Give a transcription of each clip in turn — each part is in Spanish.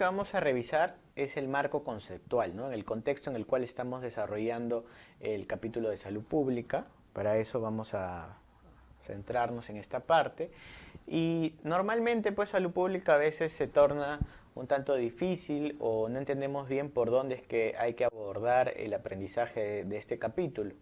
que vamos a revisar es el marco conceptual, ¿no? En el contexto en el cual estamos desarrollando el capítulo de salud pública. Para eso vamos a centrarnos en esta parte. Y normalmente, pues, salud pública a veces se torna un tanto difícil o no entendemos bien por dónde es que hay que abordar el aprendizaje de este capítulo.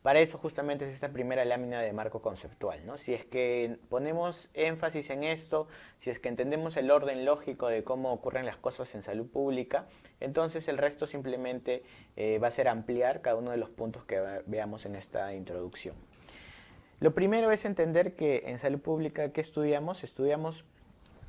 Para eso justamente es esta primera lámina de marco conceptual, ¿no? Si es que ponemos énfasis en esto, si es que entendemos el orden lógico de cómo ocurren las cosas en salud pública, entonces el resto simplemente va a ser ampliar cada uno de los puntos que veamos en esta introducción. Lo primero es entender que en salud pública, ¿qué estudiamos? Estudiamos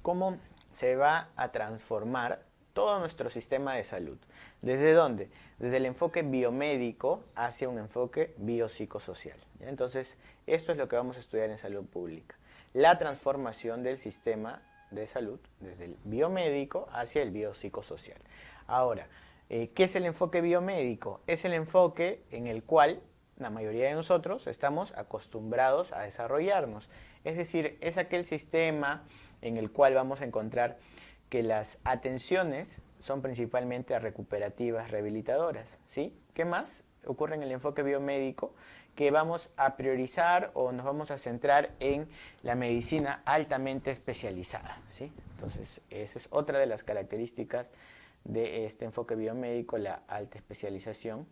cómo se va a transformar todo nuestro sistema de salud. ¿Desde dónde? Desde el enfoque biomédico hacia un enfoque biopsicosocial. ¿Ya? Entonces, esto es lo que vamos a estudiar en salud pública. La transformación del sistema de salud desde el biomédico hacia el biopsicosocial. Ahora, ¿qué es el enfoque biomédico? Es el enfoque en el cual la mayoría de nosotros estamos acostumbrados a desarrollarnos. Es decir, es aquel sistema en el cual vamos a encontrar que las atenciones son principalmente recuperativas, rehabilitadoras, ¿sí? ¿Qué más ocurre en el enfoque biomédico? Que vamos a priorizar o nos vamos a centrar en la medicina altamente especializada, ¿sí? Entonces, esa es otra de las características de este enfoque biomédico, la alta especialización.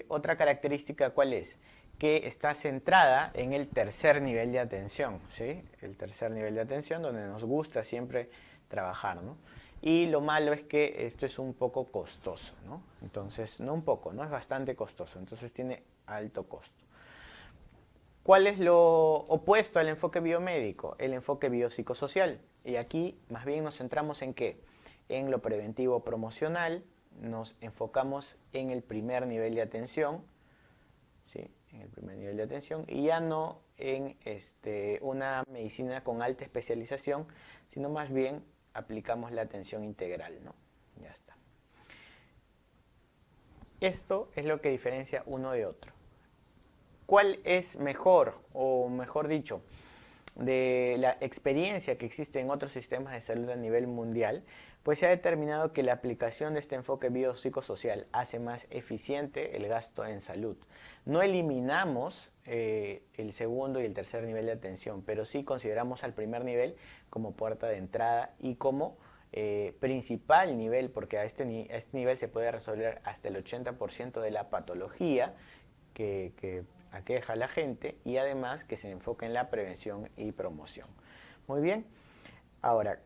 Otra característica, ¿cuál es? Que está centrada en el tercer nivel de atención, ¿sí? El tercer nivel de atención donde nos gusta siempre trabajar, ¿no? Y lo malo es que esto es un poco costoso, ¿no? Entonces, no un poco, ¿no? Es bastante costoso, entonces tiene alto costo. ¿Cuál es lo opuesto al enfoque biomédico? El enfoque biopsicosocial. Y aquí más bien nos centramos en ¿qué? En lo preventivo promocional, nos enfocamos en el primer nivel de atención, ¿sí? En el primer nivel de atención, y ya no en una medicina con alta especialización, sino más bien aplicamos la atención integral, ¿no? Ya está. Esto es lo que diferencia uno de otro. ¿Cuál es mejor, o mejor dicho, de la experiencia que existe en otros sistemas de salud a nivel mundial? Pues se ha determinado que la aplicación de este enfoque biopsicosocial hace más eficiente el gasto en salud. No eliminamos el segundo y el tercer nivel de atención, pero sí consideramos al primer nivel como puerta de entrada y como principal nivel, porque a este nivel se puede resolver hasta el 80% de la patología que aqueja a la gente, y además que se enfoca en la prevención y promoción. Muy bien. Ahora,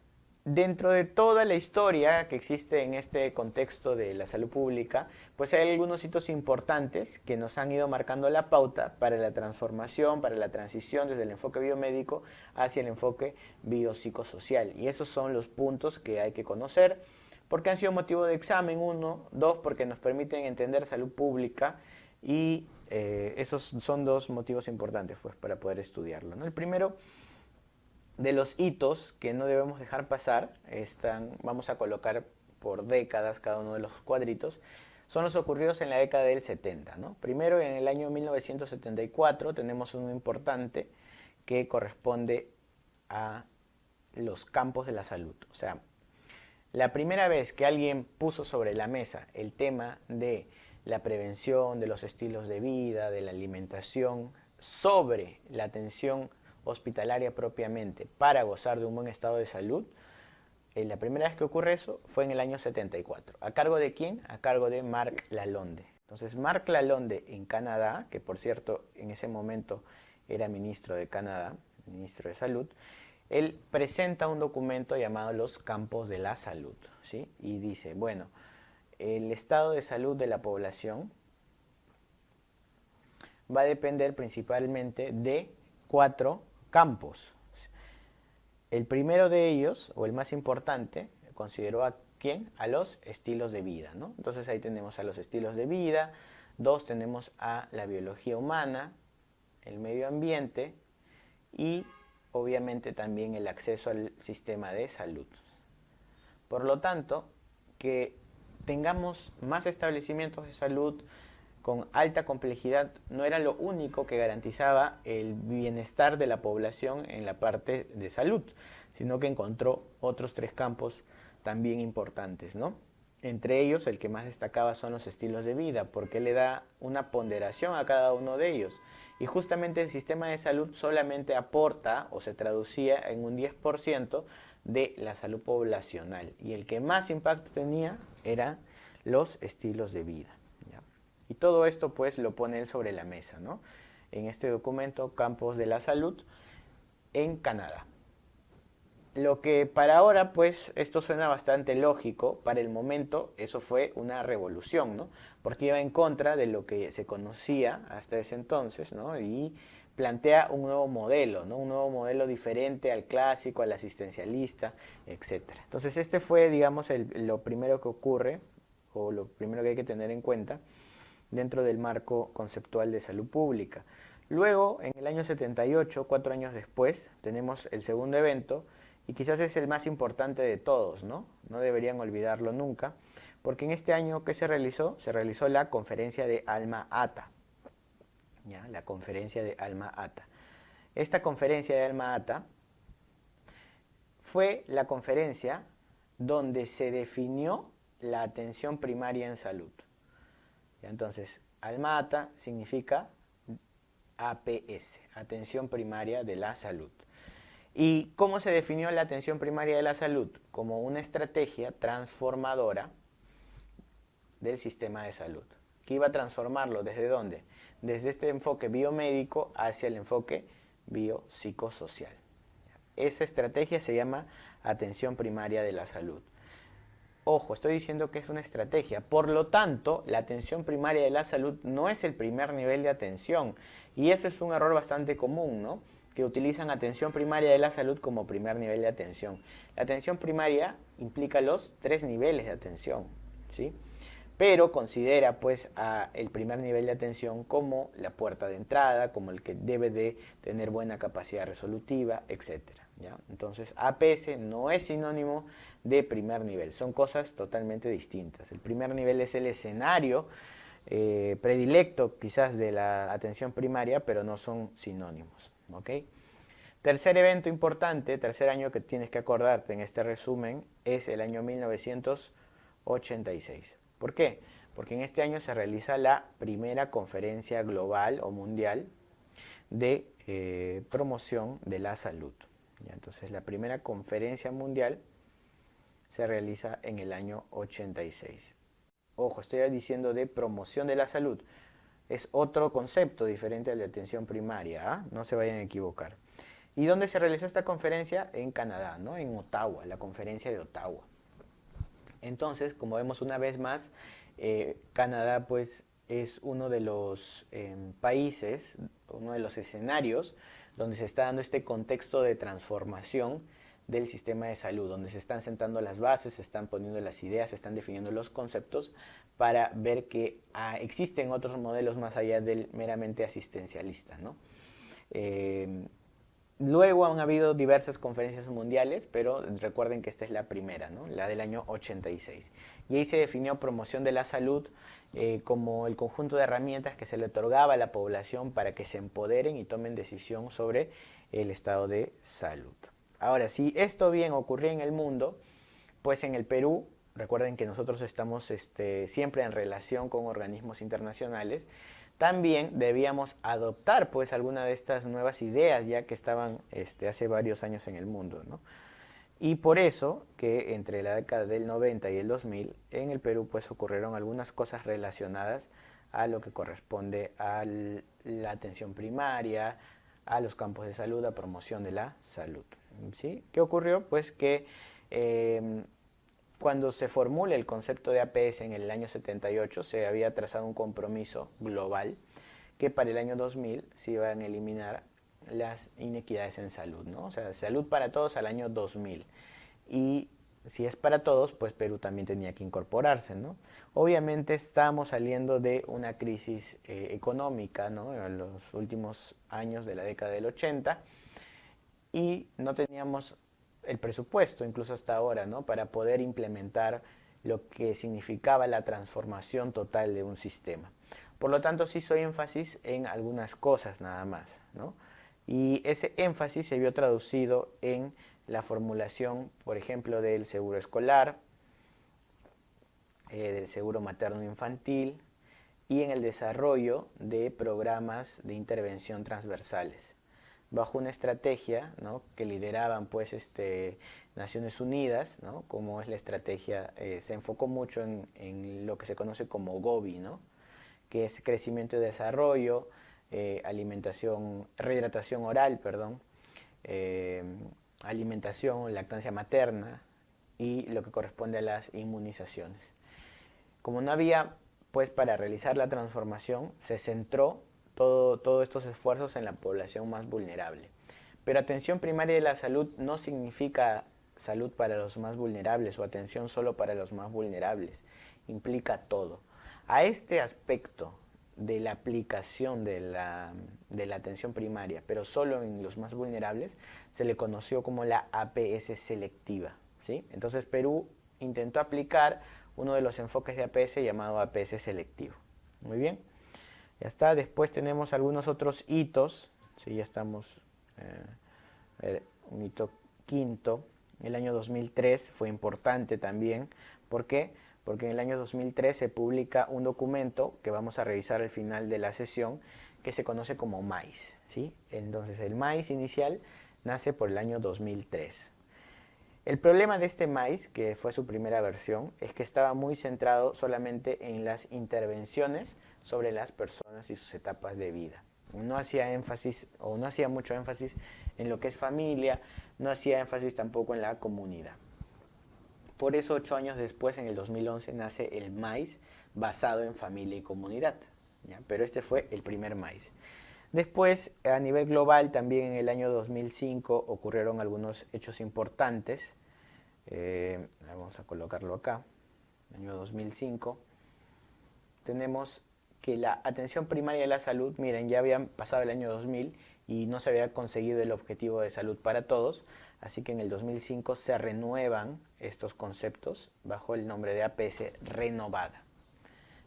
dentro de toda la historia que existe en este contexto de la salud pública, pues hay algunos hitos importantes que nos han ido marcando la pauta para la transformación, para la transición desde el enfoque biomédico hacia el enfoque biopsicosocial. Y esos son los puntos que hay que conocer, porque han sido motivo de examen, uno, dos, porque nos permiten entender salud pública, y esos son dos motivos importantes, pues, para poder estudiarlo, ¿no? El primero de los hitos que no debemos dejar pasar, vamos a colocar por décadas cada uno de los cuadritos, son los ocurridos en la década del 70, ¿no? Primero, en el año 1974 tenemos uno importante que corresponde a los campos de la salud. O sea, la primera vez que alguien puso sobre la mesa el tema de la prevención, de los estilos de vida, de la alimentación, sobre la atención hospitalaria propiamente para gozar de un buen estado de salud, la primera vez que ocurre eso fue en el año 74. ¿A cargo de quién? A cargo de Mark Lalonde. Entonces, Mark Lalonde en Canadá, que por cierto en ese momento era ministro de Canadá, ministro de Salud, él presenta un documento llamado Los Campos de la Salud, ¿sí? Y dice, bueno, el estado de salud de la población va a depender principalmente de 4 campos. El primero de ellos, o el más importante, consideró a ¿quién? A los estilos de vida, ¿no? Entonces ahí tenemos a los estilos de vida, 2 tenemos a la biología humana, el medio ambiente y obviamente también el acceso al sistema de salud. Por lo tanto, que tengamos más establecimientos de salud con alta complejidad no era lo único que garantizaba el bienestar de la población en la parte de salud, sino que encontró otros 3 campos también importantes, ¿no? Entre ellos, el que más destacaba son los estilos de vida, porque le da una ponderación a cada uno de ellos. Y justamente el sistema de salud solamente aporta o se traducía en un 10% de la salud poblacional. Y el que más impacto tenía eran los estilos de vida. ¿Ya? Y todo esto pues lo pone él sobre la mesa, ¿no? En este documento, Campos de la Salud en Canadá. Lo que para ahora, pues, esto suena bastante lógico, para el momento eso fue una revolución, ¿no? Porque iba en contra de lo que se conocía hasta ese entonces, ¿no? Y plantea un nuevo modelo, ¿no? Un nuevo modelo diferente al clásico, al asistencialista, etcétera. Entonces, este fue, digamos, lo primero que ocurre, o lo primero que hay que tener en cuenta dentro del marco conceptual de salud pública. Luego, en el año 78, 4 años después, tenemos el segundo evento, y quizás es el más importante de todos, ¿no? No deberían olvidarlo nunca, porque en este año que se realizó la conferencia de Alma Ata, ¿ya? La conferencia de Alma Ata. Esta conferencia de Alma Ata fue la conferencia donde se definió la atención primaria en salud. ¿Ya? Entonces, Alma Ata significa APS, atención primaria de la salud. ¿Y cómo se definió la atención primaria de la salud? Como una estrategia transformadora del sistema de salud. ¿Que iba a transformarlo? ¿Desde dónde? Desde este enfoque biomédico hacia el enfoque biopsicosocial. Esa estrategia se llama atención primaria de la salud. Ojo, estoy diciendo que es una estrategia. Por lo tanto, la atención primaria de la salud no es el primer nivel de atención. Y eso es un error bastante común, ¿no? Que utilizan atención primaria de la salud como primer nivel de atención. La atención primaria implica los 3 niveles de atención, ¿sí? Pero considera pues el primer nivel de atención como la puerta de entrada, como el que debe de tener buena capacidad resolutiva, etc. ¿Ya? Entonces APS no es sinónimo de primer nivel, son cosas totalmente distintas. El primer nivel es el escenario predilecto quizás de la atención primaria, pero no son sinónimos. ¿Okay? Tercer evento importante, tercer año que tienes que acordarte en este resumen, es el año 1986. ¿Por qué? Porque en este año se realiza la primera conferencia global o mundial de promoción de la salud. ¿Ya? Entonces, la primera conferencia mundial se realiza en el año 86. Ojo, estoy diciendo de promoción de la salud. Es otro concepto diferente al de atención primaria, ¿ah? No se vayan a equivocar. ¿Y dónde se realizó esta conferencia? En Canadá, ¿no? En Ottawa, la conferencia de Ottawa. Entonces, como vemos una vez más, Canadá pues es uno de los países, uno de los escenarios donde se está dando este contexto de transformación del sistema de salud, donde se están sentando las bases, se están poniendo las ideas, se están definiendo los conceptos para ver que existen otros modelos más allá del meramente asistencialista, ¿no? Luego han habido diversas conferencias mundiales, pero recuerden que esta es la primera, ¿no? La del año 86. Y ahí se definió promoción de la salud como el conjunto de herramientas que se le otorgaba a la población para que se empoderen y tomen decisión sobre el estado de salud. Ahora, si esto bien ocurría en el mundo, pues en el Perú, recuerden que nosotros estamos siempre en relación con organismos internacionales, también debíamos adoptar pues alguna de estas nuevas ideas ya que estaban hace varios años en el mundo, ¿no? Y por eso que entre la década del 90 y el 2000 en el Perú pues ocurrieron algunas cosas relacionadas a lo que corresponde a la atención primaria, a los campos de salud, a promoción de la salud. ¿Sí? ¿Qué ocurrió? Pues que cuando se formula el concepto de APS en el año 78 se había trazado un compromiso global que para el año 2000 se iban a eliminar las inequidades en salud, ¿no? O sea, salud para todos al año 2000. Y si es para todos, pues Perú también tenía que incorporarse, ¿no? Obviamente estamos saliendo de una crisis económica, ¿no? En los últimos años de la década del 80 y no teníamos el presupuesto, incluso hasta ahora, ¿no? Para poder implementar lo que significaba la transformación total de un sistema. Por lo tanto, sí hizo énfasis en algunas cosas nada más, ¿no? Y ese énfasis se vio traducido en la formulación, por ejemplo, del seguro escolar, del seguro materno-infantil y en el desarrollo de programas de intervención transversales, bajo una estrategia, ¿no?, que lideraban pues Naciones Unidas, ¿no?, como es la estrategia, se enfocó mucho en lo que se conoce como GOBI, ¿no?, que es crecimiento y desarrollo, alimentación, rehidratación oral, perdón, alimentación, lactancia materna y lo que corresponde a las inmunizaciones. Como no había, pues para realizar la transformación, se centró todos estos esfuerzos en la población más vulnerable. Pero atención primaria de la salud no significa salud para los más vulnerables o atención solo para los más vulnerables, implica todo. A este aspecto de la aplicación de la atención primaria, pero solo en los más vulnerables, se le conoció como la APS selectiva, ¿sí? Entonces Perú intentó aplicar uno de los enfoques de APS llamado APS selectivo. Muy bien, ya está. Después tenemos algunos otros hitos, ¿sí? Ya estamos, un hito quinto, el año 2003 fue importante también. ¿Por qué? Porque en el año 2003 se publica un documento que vamos a revisar al final de la sesión, que se conoce como MAIS, ¿sí? Entonces el MAIS inicial nace por el año 2003. El problema de este MAIS, que fue su primera versión, es que estaba muy centrado solamente en las intervenciones sobre las personas y sus etapas de vida. No hacía énfasis, o no hacía mucho énfasis en lo que es familia, no hacía énfasis tampoco en la comunidad. Por eso 8 años después, en el 2011, nace el MAIS basado en familia y comunidad, ¿ya? Pero este fue el primer MAIS. Después, a nivel global, también en el año 2005 ocurrieron algunos hechos importantes. Vamos a colocarlo acá. En el año 2005 tenemos que la atención primaria de la salud, miren, ya habían pasado el año 2000 y no se había conseguido el objetivo de salud para todos, así que en el 2005 se renuevan estos conceptos bajo el nombre de APS renovada.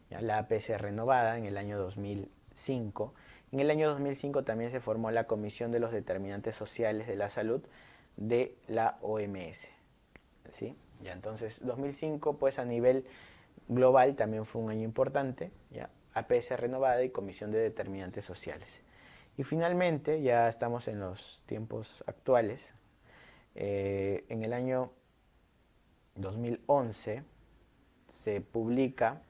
¿Ya? La APS renovada en el año 2005. En el año 2005 también se formó la Comisión de los Determinantes Sociales de la Salud de la OMS. ¿Sí? Ya, entonces 2005 pues a nivel global también fue un año importante, ¿ya? APS renovada y Comisión de Determinantes Sociales. Y finalmente, ya estamos en los tiempos actuales, en el año 2011 se publica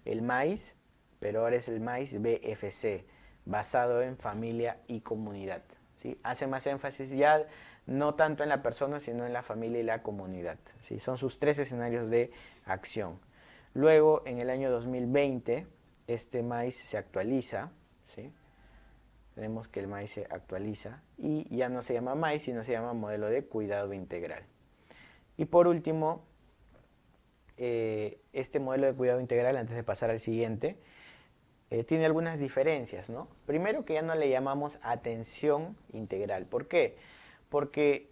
el MAIS, pero ahora es el MAIS BFC, basado en familia y comunidad, ¿sí? Hace más énfasis ya no tanto en la persona, sino en la familia y la comunidad, ¿sí? Son sus 3 escenarios de acción. Luego, en el año 2020, este MAIS se actualiza, ¿sí? Tenemos que el MAIS se actualiza y ya no se llama MAIS, sino se llama Modelo de Cuidado Integral. Y por último, este modelo de cuidado integral, antes de pasar al siguiente, tiene algunas diferencias, ¿no? Primero, que ya no le llamamos atención integral. ¿Por qué? Porque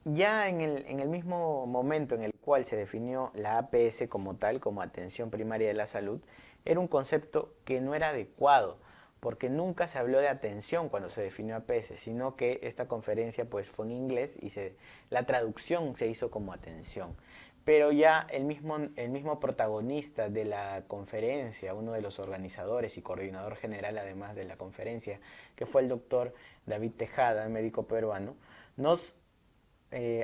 ya en el mismo momento en el cual se definió la APS como tal, como atención primaria de la salud, era un concepto que no era adecuado, porque nunca se habló de atención cuando se definió APS, sino que esta conferencia pues fue en inglés y la traducción se hizo como atención. Pero ya el mismo protagonista de la conferencia, uno de los organizadores y coordinador general además de la conferencia, que fue el doctor David Tejada, médico peruano, nos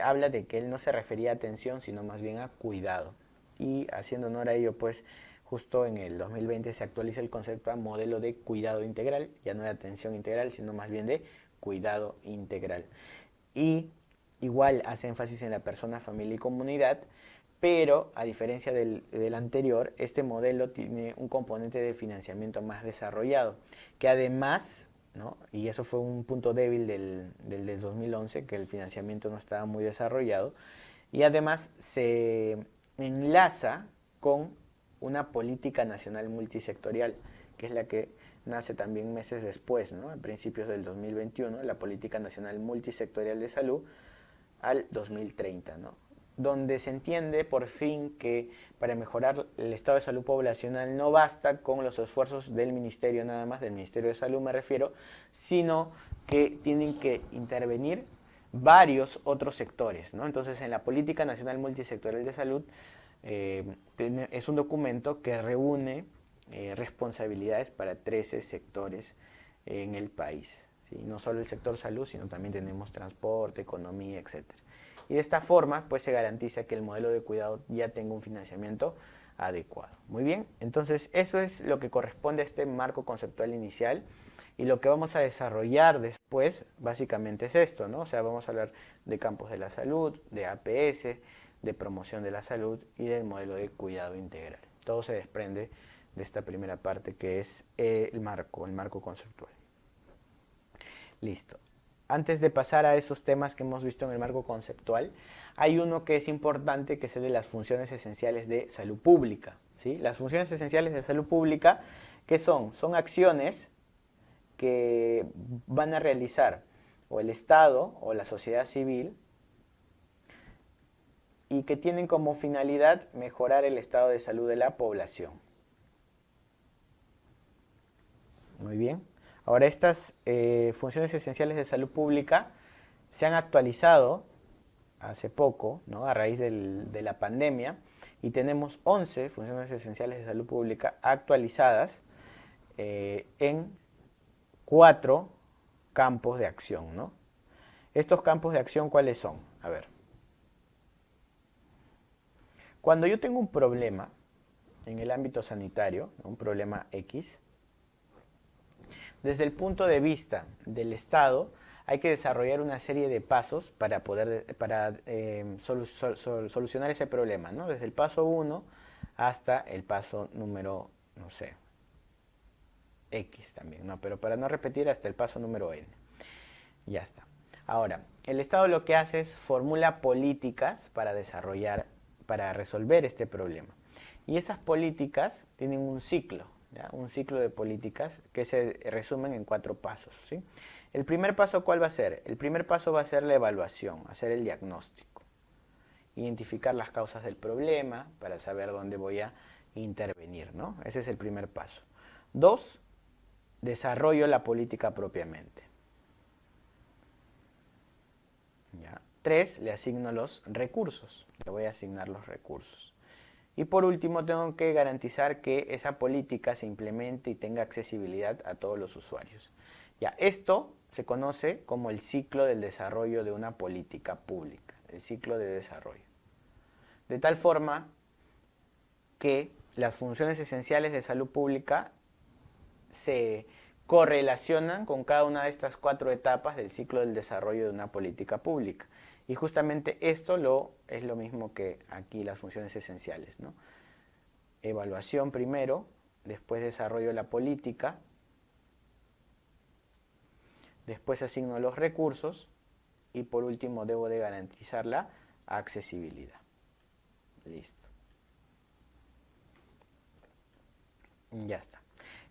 habla de que él no se refería a atención, sino más bien a cuidado. Y haciendo honor a ello, pues justo en el 2020 se actualiza el concepto a modelo de cuidado integral, ya no de atención integral, sino más bien de cuidado integral. Y igual hace énfasis en la persona, familia y comunidad, pero a diferencia del anterior, este modelo tiene un componente de financiamiento más desarrollado, que además, ¿no?, y eso fue un punto débil del 2011, que el financiamiento no estaba muy desarrollado, y además se enlaza con una política nacional multisectorial, que es la que nace también meses después, ¿no?, a principios del 2021, la Política Nacional Multisectorial de Salud al 2030, ¿no?, donde se entiende por fin que para mejorar el estado de salud poblacional no basta con los esfuerzos del ministerio, nada más del Ministerio de Salud me refiero, sino que tienen que intervenir varios otros sectores, ¿no? Entonces, en la Política Nacional Multisectorial de Salud es un documento que reúne responsabilidades para 13 sectores en el país, ¿sí? No solo el sector salud, sino también tenemos transporte, economía, etcétera. Y de esta forma, pues se garantiza que el modelo de cuidado ya tenga un financiamiento adecuado. Muy bien, entonces eso es lo que corresponde a este marco conceptual inicial, y lo que vamos a desarrollar después básicamente es esto, ¿no? O sea, vamos a hablar de campos de la salud, de APS, de promoción de la salud y del modelo de cuidado integral. Todo se desprende de esta primera parte que es el marco conceptual. Listo. Antes de pasar a esos temas que hemos visto en el marco conceptual, hay uno que es importante, que es el de las funciones esenciales de salud pública, ¿sí? Las funciones esenciales de salud pública, ¿qué son? Son acciones que van a realizar o el Estado o la sociedad civil y que tienen como finalidad mejorar el estado de salud de la población. Muy bien. Ahora, estas funciones esenciales de salud pública se han actualizado hace poco, ¿no? A raíz de la pandemia, y tenemos 11 funciones esenciales de salud pública actualizadas en 4 campos de acción, ¿no? Estos campos de acción, ¿cuáles son? A ver. Cuando yo tengo un problema en el ámbito sanitario, un problema X, desde el punto de vista del Estado, hay que desarrollar una serie de pasos para poder solucionar ese problema, ¿no? Desde el paso 1 hasta el paso número, no sé, X también, ¿no? Pero para no repetir, hasta el paso número N. Ya está. Ahora, el Estado lo que hace es formula políticas para desarrollar, para resolver este problema. Y esas políticas tienen un ciclo, ¿ya? Un ciclo de políticas que se resumen en 4 pasos, ¿sí? El primer paso, ¿cuál va a ser? El primer paso va a ser la evaluación, hacer el diagnóstico, identificar las causas del problema para saber dónde voy a intervenir, ¿no? Ese es el primer paso. 2, desarrollo la política propiamente. ¿Ya? 3, le asigno los recursos, le voy a asignar los recursos. Y por último, tengo que garantizar que esa política se implemente y tenga accesibilidad a todos los usuarios. Ya, esto se conoce como el ciclo del desarrollo de una política pública, el ciclo de desarrollo. De tal forma que las funciones esenciales de salud pública se correlacionan con cada una de estas 4 etapas del ciclo del desarrollo de una política pública. Y justamente esto es lo mismo que aquí las funciones esenciales, ¿no? Evaluación primero, después desarrollo la política, después asigno los recursos y por último debo de garantizar la accesibilidad. Listo. Ya está.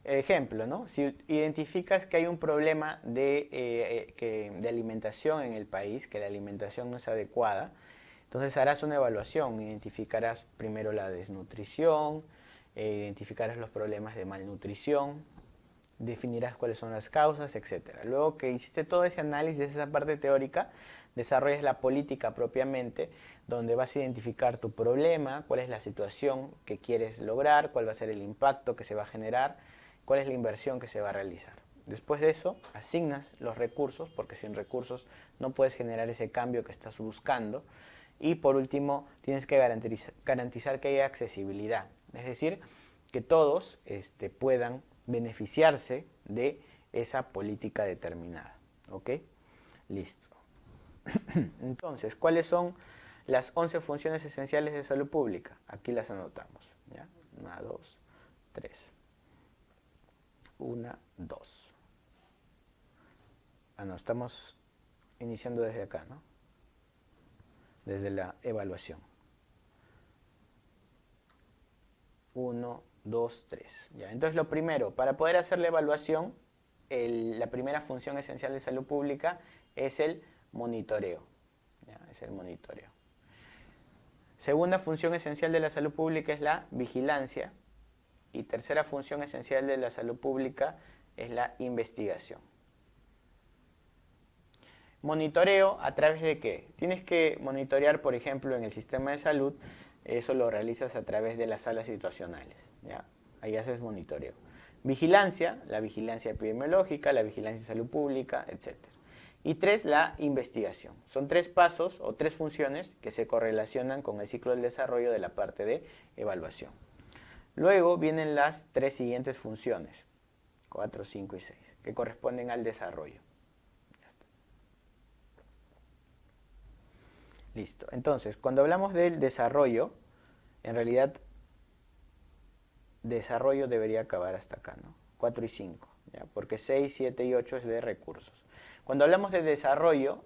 Ejemplo, ¿no? Si identificas que hay un problema de alimentación en el país, que la alimentación no es adecuada, entonces harás una evaluación, identificarás primero la desnutrición, identificarás los problemas de malnutrición, definirás cuáles son las causas, etc. Luego que hiciste todo ese análisis, esa parte teórica, desarrollas la política propiamente, donde vas a identificar tu problema, cuál es la situación que quieres lograr, cuál va a ser el impacto que se va a generar, cuál es la inversión que se va a realizar. Después de eso, asignas los recursos, porque sin recursos no puedes generar ese cambio que estás buscando. Y por último, tienes que garantizar que haya accesibilidad, es decir, que todos puedan beneficiarse de esa política determinada. ¿Ok? Listo. Entonces, ¿cuáles son las 11 funciones esenciales de salud pública? Aquí las anotamos. ¿Ya? 1, 2, 3. 1, 2. Ah, no, estamos iniciando desde acá, ¿no? Desde la evaluación. 1, 2, 3. ¿Ya? Entonces, lo primero, para poder hacer la evaluación, la primera función esencial de salud pública es el monitoreo. ¿Ya? Es el monitoreo. Segunda función esencial de la salud pública es la vigilancia. Y tercera función esencial de la salud pública es la investigación. Monitoreo a través de qué? Tienes que monitorear, por ejemplo, en el sistema de salud, eso lo realizas a través de las salas situacionales, ¿ya? Ahí haces monitoreo. Vigilancia, la vigilancia epidemiológica, la vigilancia de salud pública, etc. Y 3, la investigación. Son 3 pasos o 3 funciones que se correlacionan con el ciclo del desarrollo de la parte de evaluación. Luego vienen las 3 siguientes funciones, 4, 5 y 6, que corresponden al desarrollo. Ya está. Listo. Entonces, cuando hablamos del desarrollo, en realidad, desarrollo debería acabar hasta acá, ¿no? 4 y 5, ¿ya? Porque 6, 7 y 8 es de recursos. Cuando hablamos de desarrollo,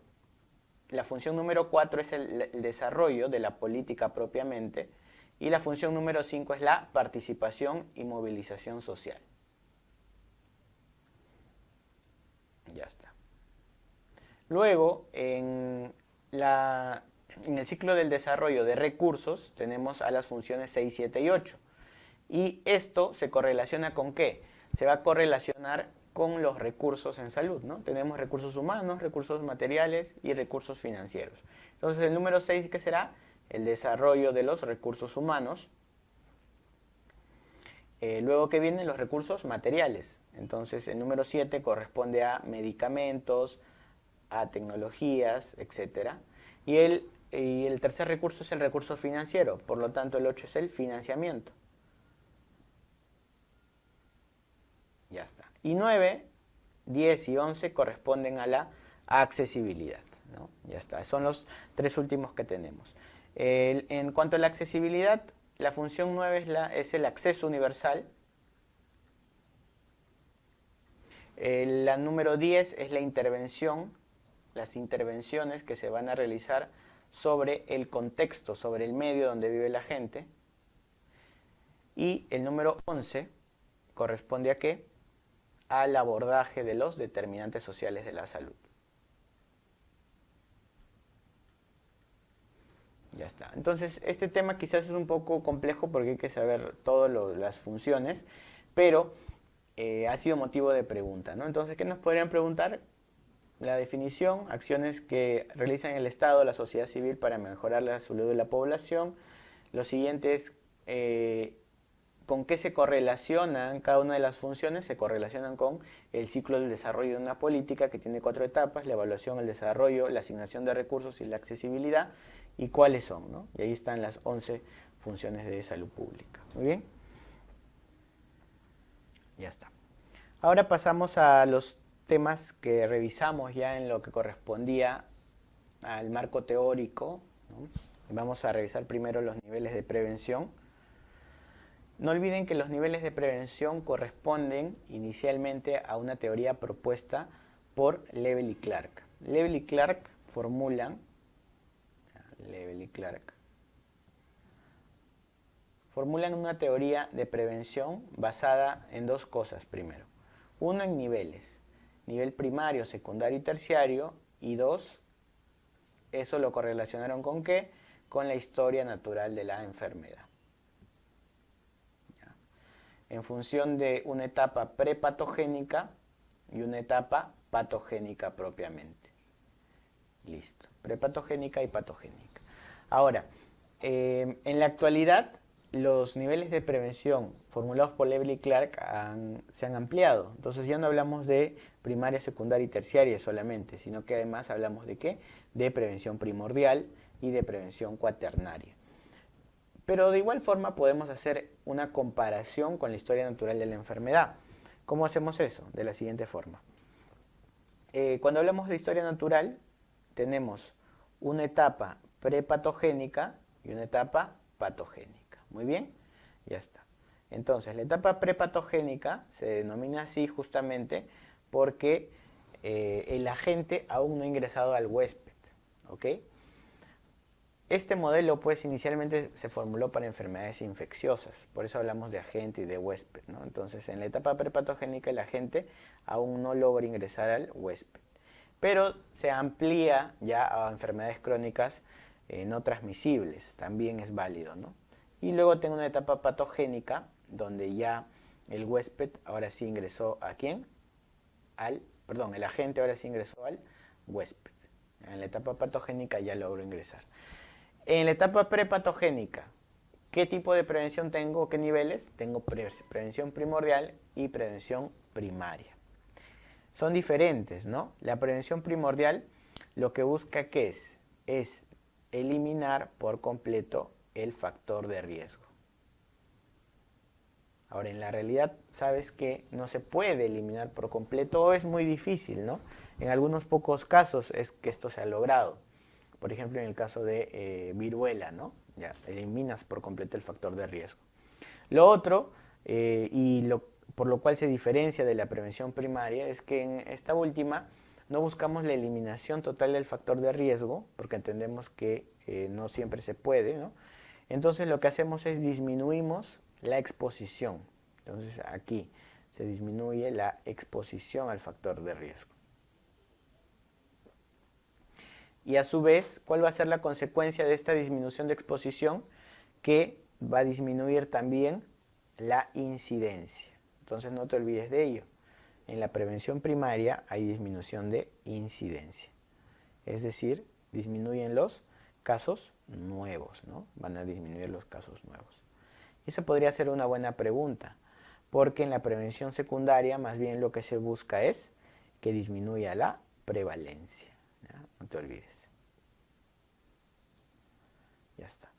la función número 4 es el desarrollo de la política propiamente, y la función número 5 es la participación y movilización social. Ya está. Luego, en el ciclo del desarrollo de recursos, tenemos a las funciones 6, 7 y 8. Y esto se correlaciona con ¿qué? Se va a correlacionar con los recursos en salud, ¿no? Tenemos recursos humanos, recursos materiales y recursos financieros. Entonces, el número 6, ¿qué será? El desarrollo de los recursos humanos. Luego que vienen los recursos materiales. Entonces el número 7 corresponde a medicamentos, a tecnologías, etc. Y el tercer recurso es el recurso financiero. Por lo tanto el 8 es el financiamiento. Ya está. Y 9, 10 y 11 corresponden a la accesibilidad, ¿no? Ya está. Son los 3 últimos que tenemos. En cuanto a la accesibilidad, la función 9 es el acceso universal. La número 10 es la intervención, las intervenciones que se van a realizar sobre el contexto, sobre el medio donde vive la gente. Y el número 11 corresponde a ¿qué? Al abordaje de los determinantes sociales de la salud. Ya está. Entonces, este tema quizás es un poco complejo porque hay que saber todas las funciones, pero ha sido motivo de pregunta, ¿no? Entonces, ¿qué nos podrían preguntar? La definición, acciones que realizan el Estado, la sociedad civil para mejorar la salud de la población. Lo siguiente es con qué se correlacionan cada una de las funciones. Se correlacionan con el ciclo del desarrollo de una política que tiene 4 etapas: la evaluación, el desarrollo, la asignación de recursos y la accesibilidad. ¿Y cuáles son, no? Y ahí están las 11 funciones de salud pública. Muy bien. Ya está. Ahora pasamos a los temas que revisamos ya en lo que correspondía al marco teórico, ¿no? Vamos a revisar primero los niveles de prevención. No olviden que los niveles de prevención corresponden inicialmente a una teoría propuesta por Lebel y Clark. Lebel y Clark formulan una teoría de prevención basada en 2 cosas primero. 1, en niveles, nivel primario, secundario y terciario, y 2, eso lo correlacionaron ¿con qué? Con la historia natural de la enfermedad. ¿Ya? En función de una etapa prepatogénica y una etapa patogénica propiamente. Listo, prepatogénica y patogénica. Ahora, en la actualidad, los niveles de prevención formulados por Lebel y Clark se han ampliado. Entonces ya no hablamos de primaria, secundaria y terciaria solamente, sino que además hablamos de ¿qué? De prevención primordial y de prevención cuaternaria. Pero de igual forma podemos hacer una comparación con la historia natural de la enfermedad. ¿Cómo hacemos eso? De la siguiente forma. Cuando hablamos de historia natural, tenemos una etapa prepatogénica y una etapa patogénica. Muy bien, ya está. Entonces, la etapa prepatogénica se denomina así justamente porque el agente aún no ha ingresado al huésped, ¿ok? Este modelo, pues, inicialmente se formuló para enfermedades infecciosas, por eso hablamos de agente y de huésped, ¿no? Entonces, en la etapa prepatogénica el agente aún no logra ingresar al huésped, pero se amplía ya a enfermedades crónicas no transmisibles, también es válido, ¿no? Y luego tengo una etapa patogénica donde ya el huésped ahora sí ingresó ¿a quién? El agente ahora sí ingresó al huésped. En la etapa patogénica ya logro ingresar. En la etapa prepatogénica, ¿qué tipo de prevención tengo? ¿Qué niveles? Tengo prevención primordial y prevención primaria. Son diferentes, ¿no? La prevención primordial lo que busca, ¿qué es? Es eliminar por completo el factor de riesgo. Ahora, en la realidad, sabes que no se puede eliminar por completo o es muy difícil, ¿no? En algunos pocos casos es que esto se ha logrado. Por ejemplo, en el caso de viruela, ¿no? Ya eliminas por completo el factor de riesgo. Lo otro, por lo cual se diferencia de la prevención primaria, es que en esta última no buscamos la eliminación total del factor de riesgo, porque entendemos que no siempre se puede, ¿no? Entonces lo que hacemos es disminuimos la exposición. Entonces aquí se disminuye la exposición al factor de riesgo. Y a su vez, ¿cuál va a ser la consecuencia de esta disminución de exposición? Que va a disminuir también la incidencia. Entonces no te olvides de ello. En la prevención primaria hay disminución de incidencia. Es decir, disminuyen los casos nuevos, ¿no? Van a disminuir los casos nuevos. Y esa podría ser una buena pregunta, porque en la prevención secundaria más bien lo que se busca es que disminuya la prevalencia. ¿Ya? No te olvides. Ya está.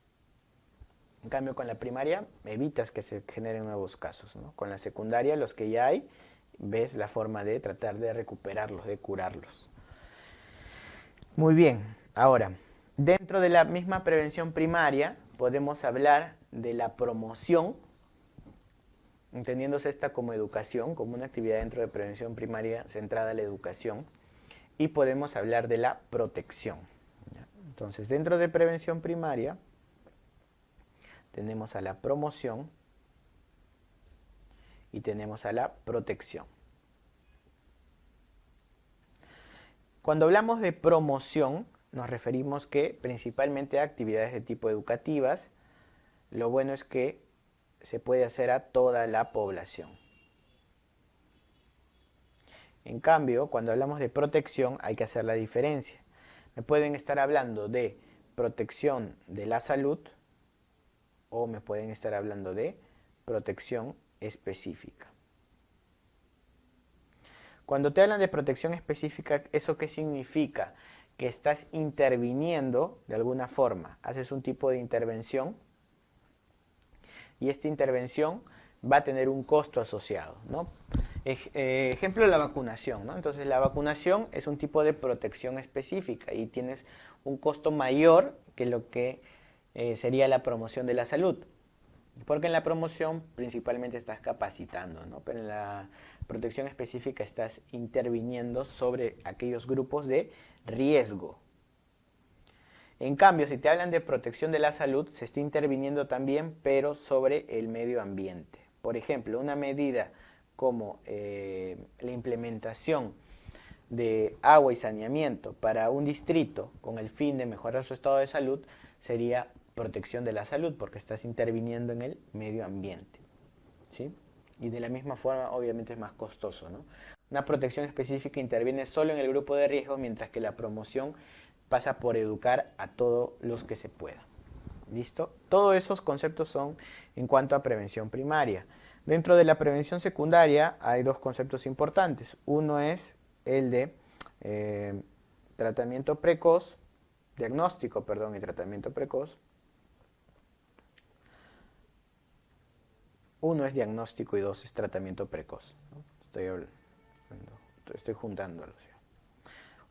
En cambio, con la primaria evitas que se generen nuevos casos, ¿no? Con la secundaria, los que ya hay, ves la forma de tratar de recuperarlos, de curarlos. Muy bien. Ahora, dentro de la misma prevención primaria, podemos hablar de la promoción, entendiéndose esta como educación, como una actividad dentro de prevención primaria centrada en la educación, y podemos hablar de la protección. Entonces, dentro de prevención primaria, tenemos a la promoción y tenemos a la protección. Cuando hablamos de promoción, nos referimos que principalmente a actividades de tipo educativas. Lo bueno es que se puede hacer a toda la población. En cambio, cuando hablamos de protección, hay que hacer la diferencia. Me pueden estar hablando de protección de la salud o me pueden estar hablando de protección específica. Cuando te hablan de protección específica, ¿eso qué significa? Que estás interviniendo de alguna forma. Haces un tipo de intervención y esta intervención va a tener un costo asociado, ¿no? Ejemplo, la vacunación, ¿no? Entonces, la vacunación es un tipo de protección específica y tienes un costo mayor que lo que sería la promoción de la salud. Porque en la promoción principalmente estás capacitando, ¿no? Pero en la protección específica estás interviniendo sobre aquellos grupos de riesgo. En cambio, si te hablan de protección de la salud, se está interviniendo también, pero sobre el medio ambiente. Por ejemplo, una medida como la implementación de agua y saneamiento para un distrito con el fin de mejorar su estado de salud sería protección de la salud, porque estás interviniendo en el medio ambiente, ¿sí? Y de la misma forma, obviamente, es más costoso, ¿no? Una protección específica interviene solo en el grupo de riesgo, mientras que la promoción pasa por educar a todos los que se pueda. ¿Listo? Todos esos conceptos son en cuanto a prevención primaria. Dentro de la prevención secundaria hay dos conceptos importantes. Uno es el de tratamiento precoz, diagnóstico, perdón, y tratamiento precoz. Uno es diagnóstico y dos es tratamiento precoz, ¿no? Estoy juntándolos.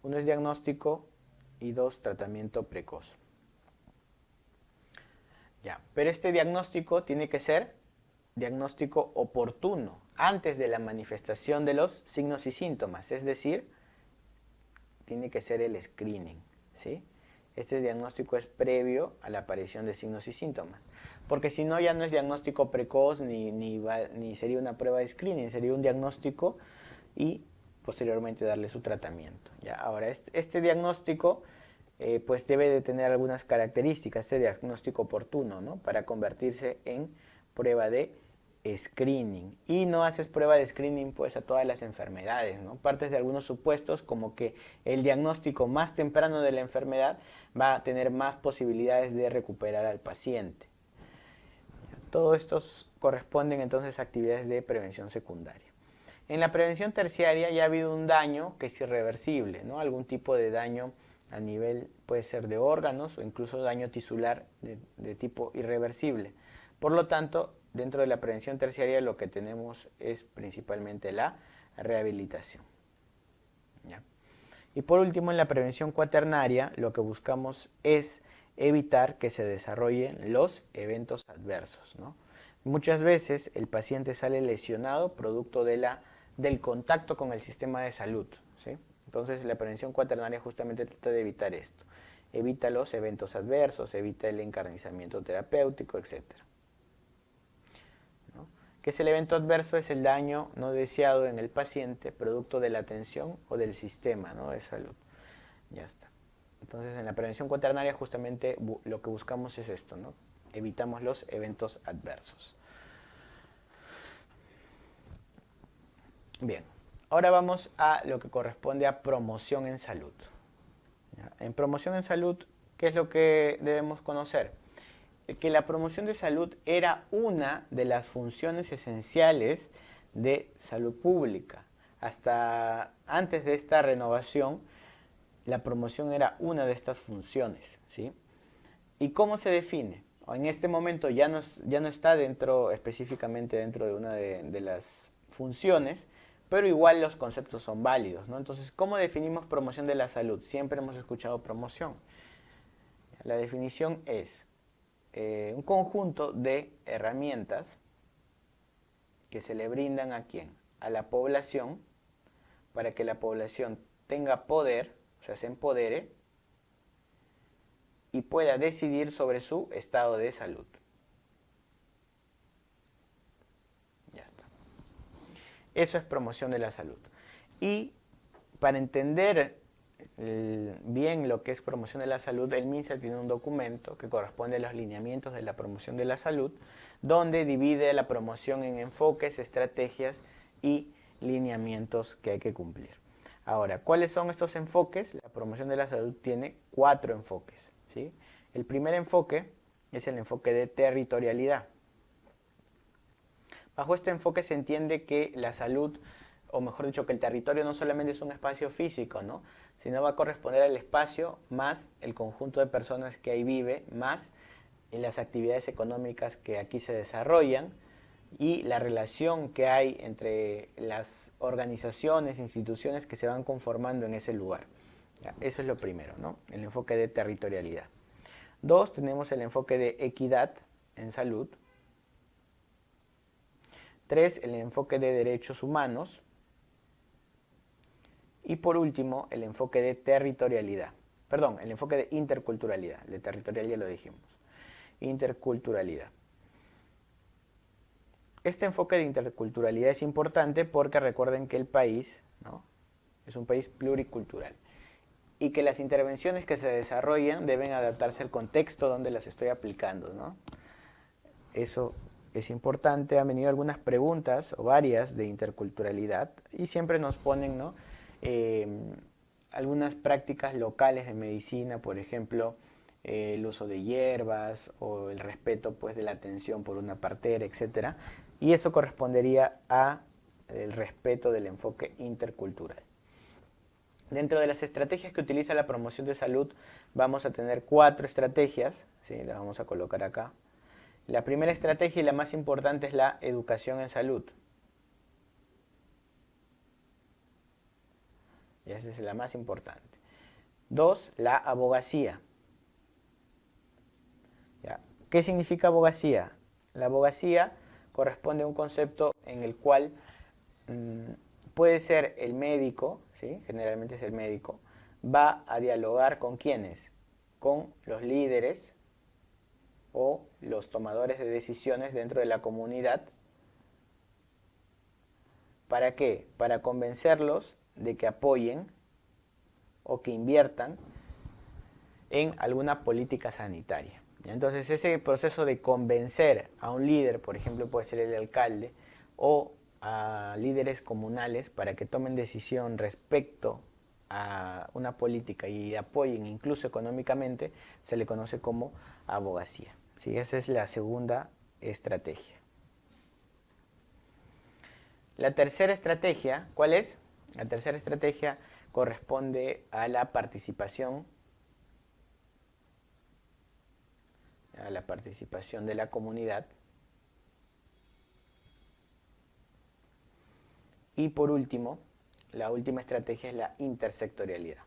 Uno es diagnóstico y dos, tratamiento precoz. Ya, pero este diagnóstico tiene que ser diagnóstico oportuno, antes de la manifestación de los signos y síntomas, es decir, tiene que ser el screening, ¿sí? Este diagnóstico es previo a la aparición de signos y síntomas, porque si no ya no es diagnóstico precoz ni sería una prueba de screening, sería un diagnóstico y posteriormente darle su tratamiento. ¿Ya? Ahora, este diagnóstico pues debe de tener algunas características, este diagnóstico oportuno, ¿no? Para convertirse en prueba de screening. Y no haces prueba de screening pues a todas las enfermedades, ¿no? Partes de algunos supuestos como que el diagnóstico más temprano de la enfermedad va a tener más posibilidades de recuperar al paciente. Todos estos corresponden entonces a actividades de prevención secundaria. En la prevención terciaria ya ha habido un daño que es irreversible, ¿no? Algún tipo de daño a nivel, puede ser de órganos o incluso daño tisular de tipo irreversible. Por lo tanto, dentro de la prevención terciaria lo que tenemos es principalmente la rehabilitación. ¿Ya? Y por último, en la prevención cuaternaria lo que buscamos es evitar que se desarrollen los eventos adversos, ¿no? Muchas veces el paciente sale lesionado producto del contacto con el sistema de salud, ¿sí? Entonces la prevención cuaternaria justamente trata de evitar esto. Evita los eventos adversos, evita el encarnizamiento terapéutico, etc. ¿No? ¿Qué es el evento adverso? Es el daño no deseado en el paciente producto de la atención o del sistema, ¿no?, de salud. Ya está. Entonces en la prevención cuaternaria justamente lo que buscamos es esto, ¿no? Evitamos los eventos adversos. Bien, ahora vamos a lo que corresponde a promoción en salud. ¿Ya? En promoción en salud, ¿qué es lo que debemos conocer? Que la promoción de salud era una de las funciones esenciales de salud pública. Hasta antes de esta renovación, la promoción era una de estas funciones, ¿sí? ¿Y cómo se define? En este momento ya no está específicamente dentro de una de las funciones, pero igual los conceptos son válidos, ¿no? Entonces, ¿cómo definimos promoción de la salud? Siempre hemos escuchado promoción. La definición es un conjunto de herramientas que se le brindan ¿a quién? A la población, para que la población tenga poder, o sea, se empodere y pueda decidir sobre su estado de salud. Ya está. Eso es promoción de la salud. Y para entender bien lo que es promoción de la salud, el MINSA tiene un documento que corresponde a los lineamientos de la promoción de la salud, donde divide la promoción en enfoques, estrategias y lineamientos que hay que cumplir. Ahora, ¿cuáles son estos enfoques? La promoción de la salud tiene 4 enfoques, ¿sí? El primer enfoque es el enfoque de territorialidad. Bajo este enfoque se entiende que la salud, o mejor dicho, que el territorio no solamente es un espacio físico, ¿no?, sino va a corresponder al espacio más el conjunto de personas que ahí vive, más las actividades económicas que aquí se desarrollan y la relación que hay entre las organizaciones, instituciones que se van conformando en ese lugar. ¿Ya? Eso es lo primero, ¿no?, el enfoque de territorialidad. 2, tenemos el enfoque de equidad en salud. 3, el enfoque de derechos humanos. Y por último, el enfoque de territorialidad. Perdón, el enfoque de interculturalidad. De territorial ya lo dijimos. Interculturalidad. Este enfoque de interculturalidad es importante porque recuerden que el país, ¿no?, es un país pluricultural y que las intervenciones que se desarrollan deben adaptarse al contexto donde las estoy aplicando, ¿no? Eso es importante. Han venido algunas preguntas o varias de interculturalidad y siempre nos ponen, ¿no?, algunas prácticas locales de medicina, por ejemplo, el uso de hierbas o el respeto pues de la atención por una partera, etc. Y eso correspondería a el respeto del enfoque intercultural. Dentro de las estrategias que utiliza la promoción de salud vamos a tener 4 estrategias, ¿sí?, las vamos a colocar acá. La primera estrategia y la más importante es la educación en salud. Y esa es la más importante. 2, la abogacía. ¿Ya? ¿Qué significa abogacía? La abogacía corresponde a un concepto en el cual puede ser el médico, ¿sí?, generalmente es el médico, va a dialogar con ¿quiénes? Con los líderes o los tomadores de decisiones dentro de la comunidad. ¿Para qué? Para convencerlos de que apoyen o que inviertan en alguna política sanitaria. Entonces ese proceso de convencer a un líder, por ejemplo puede ser el alcalde, o a líderes comunales para que tomen decisión respecto a una política y apoyen incluso económicamente, se le conoce como abogacía. ¿Sí? Esa es la segunda estrategia. La tercera estrategia, ¿cuál es? La tercera estrategia corresponde a la participación de la comunidad. Y por último, la última estrategia es la intersectorialidad.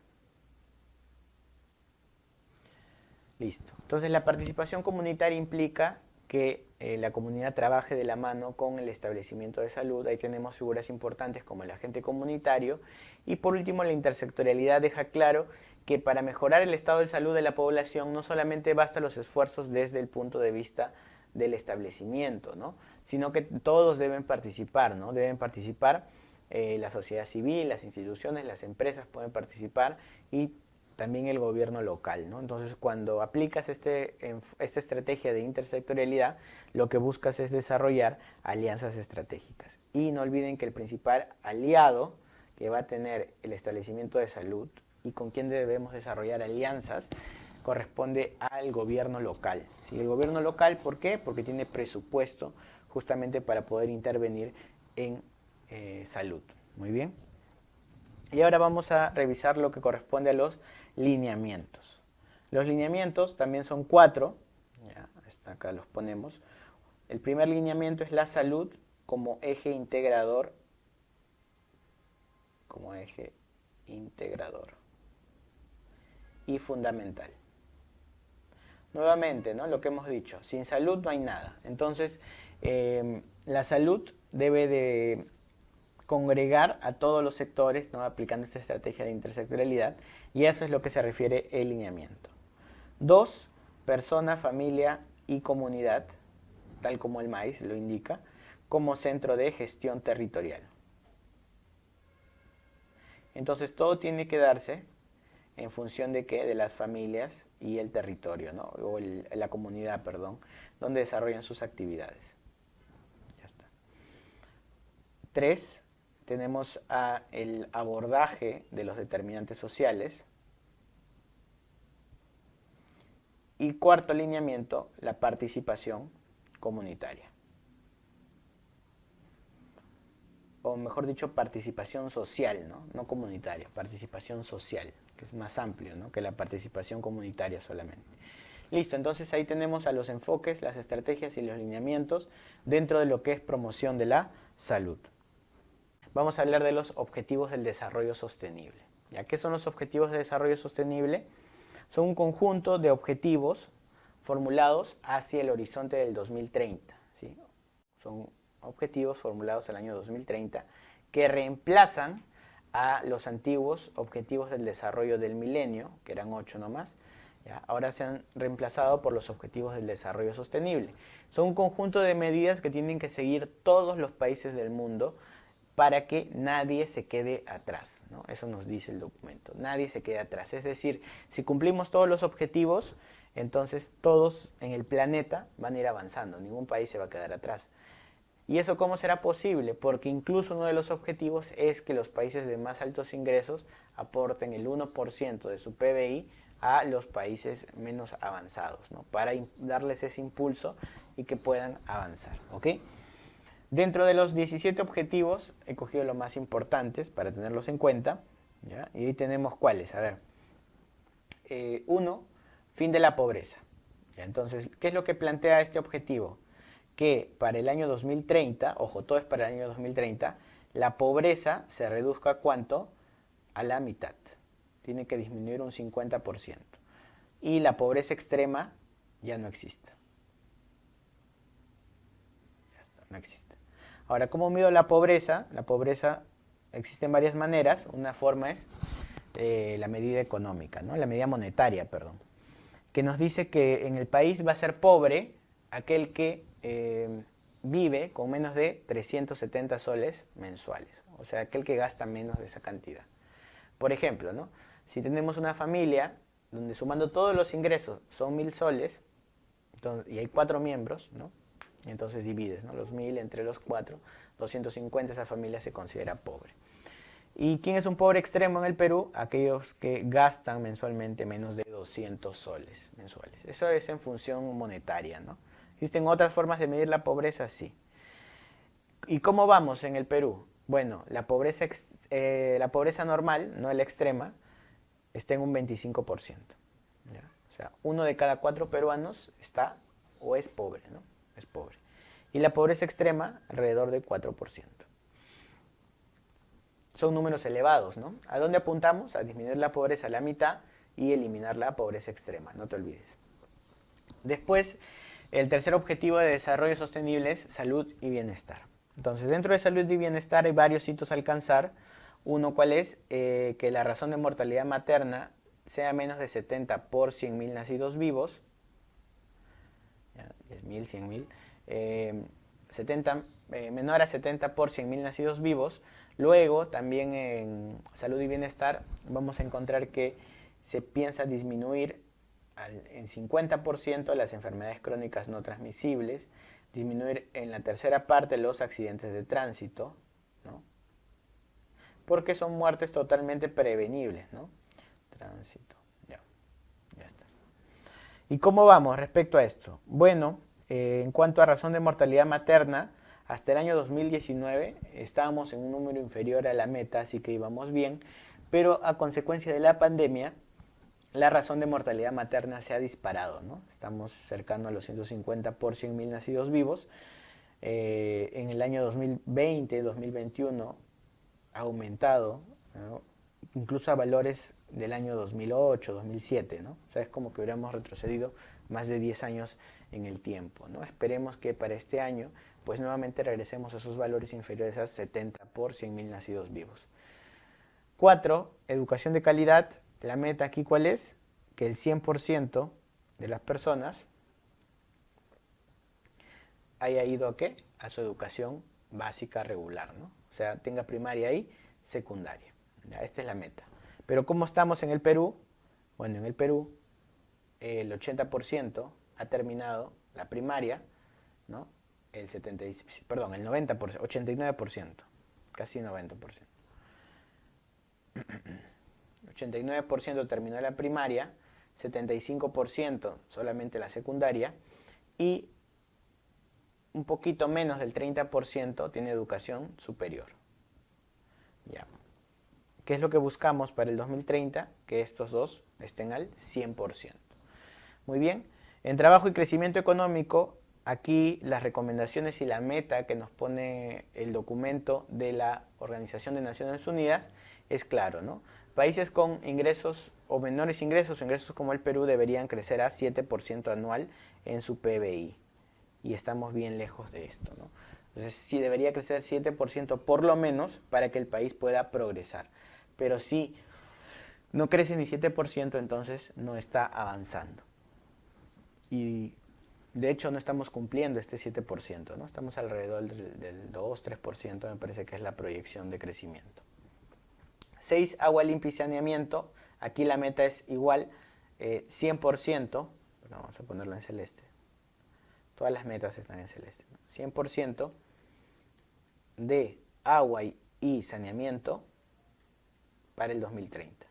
Listo. Entonces la participación comunitaria implica que la comunidad trabaje de la mano con el establecimiento de salud. Ahí tenemos figuras importantes como el agente comunitario. Y por último, la intersectorialidad deja claro que para mejorar el estado de salud de la población no solamente basta los esfuerzos desde el punto de vista del establecimiento, ¿no? Sino que todos deben participar, ¿no? Deben participar la sociedad civil, las instituciones, las empresas pueden participar y también el gobierno local, ¿no? Entonces, cuando aplicas esta estrategia de intersectorialidad, lo que buscas es desarrollar alianzas estratégicas. Y no olviden que el principal aliado que va a tener el establecimiento de salud y con quien debemos desarrollar alianzas corresponde al gobierno local. ¿Sí? El gobierno local, ¿por qué? Porque tiene presupuesto justamente para poder intervenir en salud. Muy bien. Y ahora vamos a revisar lo que corresponde a los lineamientos. Los lineamientos también son 4. Ya, acá los ponemos. El primer lineamiento es la salud como eje integrador. Y fundamental. Nuevamente, ¿no? Lo que hemos dicho, sin salud no hay nada. Entonces, la salud debe de congregar a todos los sectores, ¿no? Aplicando esta estrategia de intersectorialidad, y eso es lo que se refiere el lineamiento. 2, persona, familia y comunidad, tal como el MAIS lo indica, como centro de gestión territorial. Entonces todo tiene que darse en función de qué, de las familias y el territorio, ¿no? O la comunidad, perdón, donde desarrollan sus actividades. Ya está. 3, tenemos el abordaje de los determinantes sociales. Y cuarto lineamiento, la participación comunitaria. O mejor dicho, participación social, ¿no? No comunitaria, participación social, que es más amplio, ¿no? Que la participación comunitaria solamente. Listo, entonces ahí tenemos a los enfoques, las estrategias y los lineamientos dentro de lo que es promoción de la salud. Vamos a hablar de los objetivos del desarrollo sostenible. ¿Ya? ¿Qué son los objetivos de desarrollo sostenible? Son un conjunto de objetivos formulados hacia el horizonte del 2030. ¿Sí? Son objetivos formulados al año 2030 que reemplazan a los antiguos objetivos del desarrollo del milenio, que eran 8 nomás. ¿Ya? Ahora se han reemplazado por los objetivos del desarrollo sostenible. Son un conjunto de medidas que tienen que seguir todos los países del mundo para que nadie se quede atrás, ¿no? Eso nos dice el documento, nadie se quede atrás. Es decir, si cumplimos todos los objetivos, entonces todos en el planeta van a ir avanzando, ningún país se va a quedar atrás. ¿Y eso cómo será posible? Porque incluso uno de los objetivos es que los países de más altos ingresos aporten el 1% de su PBI a los países menos avanzados, ¿no? Para darles ese impulso y que puedan avanzar, ¿ok? Dentro de los 17 objetivos he cogido los más importantes para tenerlos en cuenta, ¿ya? Y ahí tenemos cuáles, a ver. 1, fin de la pobreza. ¿Ya? Entonces, ¿qué es lo que plantea este objetivo? Que para el año 2030, ojo, todo es para el año 2030, la pobreza se reduzca ¿cuánto? A la mitad. Tiene que disminuir un 50%. Y la pobreza extrema ya no existe. Ya está, no existe. Ahora, ¿cómo mido la pobreza? La pobreza existe en varias maneras. Una forma es la medida económica, ¿no? La medida monetaria, perdón, que nos dice que en el país va a ser pobre aquel que vive con menos de 370 soles mensuales, o sea, aquel que gasta menos de esa cantidad. Por ejemplo, ¿no? Si tenemos una familia donde sumando todos los ingresos son 1000 soles, Entonces, y hay 4 miembros, ¿no? Entonces divides, ¿no? Los 1000 entre los 4, 250, esa familia se considera pobre. ¿Y quién es un pobre extremo en el Perú? Aquellos que gastan mensualmente menos de 200 soles mensuales. Eso es en función monetaria, ¿no? ¿Existen otras formas de medir la pobreza? Sí. ¿Y cómo vamos en el Perú? Bueno, la pobreza normal, no la extrema, está en un 25%. ¿Ya? O sea, 1 de cada 4 peruanos está o es pobre, ¿no? Es pobre. Y la pobreza extrema, alrededor del 4%. Son números elevados, ¿no? ¿A dónde apuntamos? A disminuir la pobreza a la mitad y eliminar la pobreza extrema, no te olvides. Después, el tercer objetivo de desarrollo sostenible es salud y bienestar. Entonces, dentro de salud y bienestar hay varios hitos a alcanzar. Uno, ¿cuál es? Que la razón de mortalidad materna sea menos de 70 por 100.000 nacidos vivos. 10.000, 100.000. Menor a 70 por 100.000 nacidos vivos. Luego, también en salud y bienestar, vamos a encontrar que se piensa disminuir en 50% las enfermedades crónicas no transmisibles, disminuir en la tercera parte los accidentes de tránsito, ¿no? Porque son muertes totalmente prevenibles, ¿no? Tránsito, ya está. ¿Y cómo vamos respecto a esto? Bueno, en cuanto a razón de mortalidad materna, hasta el año 2019 estábamos en un número inferior a la meta, así que íbamos bien, pero a consecuencia de la pandemia, la razón de mortalidad materna se ha disparado, ¿no? Estamos cercano a los 150 por 100.000 nacidos vivos. En el año 2020, 2021 ha aumentado, ¿no? Incluso a valores del año 2008, 2007, ¿no? O sea, es como que hubiéramos retrocedido más de 10 años en el tiempo, ¿no? Esperemos que para este año, pues nuevamente regresemos a esos valores inferiores a 70 por 100.000 nacidos vivos. 4. Educación de calidad. La meta aquí, ¿cuál es? Que el 100% de las personas haya ido ¿a qué? A su educación básica regular, ¿no? O sea, tenga primaria y secundaria. Ya, esta es la meta. Pero ¿cómo estamos en el Perú? Bueno, en el Perú el 80% ha terminado la primaria, ¿no? El 90%, 89%, casi 90%. 89% terminó la primaria, 75% solamente la secundaria y un poquito menos del 30% tiene educación superior. Ya. ¿Qué es lo que buscamos para el 2030? Que estos dos estén al 100%. Muy bien. En trabajo y crecimiento económico, aquí las recomendaciones y la meta que nos pone el documento de la Organización de Naciones Unidas es claro, ¿no? Países con ingresos o menores ingresos como el Perú deberían crecer a 7% anual en su PBI. Y estamos bien lejos de esto, ¿no? Entonces sí debería crecer 7% por lo menos para que el país pueda progresar. Pero si no crece ni 7%, entonces no está avanzando. Y de hecho no estamos cumpliendo este 7%, ¿no? Estamos alrededor del 2-3%, me parece que es la proyección de crecimiento. 6. Agua limpia y saneamiento. Aquí la meta es igual, 100%, vamos a ponerlo en celeste. Todas las metas están en celeste, ¿no? 100% de agua y saneamiento para el 2030.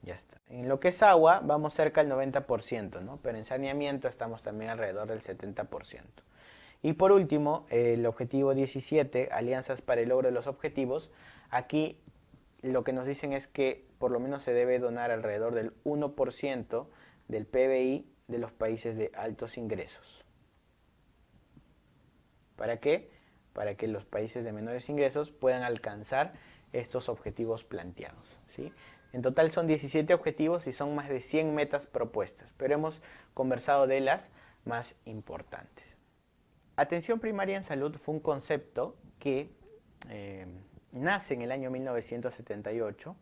Ya está. En lo que es agua, vamos cerca del 90%, ¿no? Pero en saneamiento estamos también alrededor del 70%. Y por último, el objetivo 17, alianzas para el logro de los objetivos. Aquí lo que nos dicen es que por lo menos se debe donar alrededor del 1% del PBI de los países de altos ingresos. ¿Para qué? Para que los países de menores ingresos puedan alcanzar estos objetivos planteados, ¿sí? En total son 17 objetivos y son más de 100 metas propuestas, pero hemos conversado de las más importantes. Atención primaria en salud fue un concepto que nace en el año 1978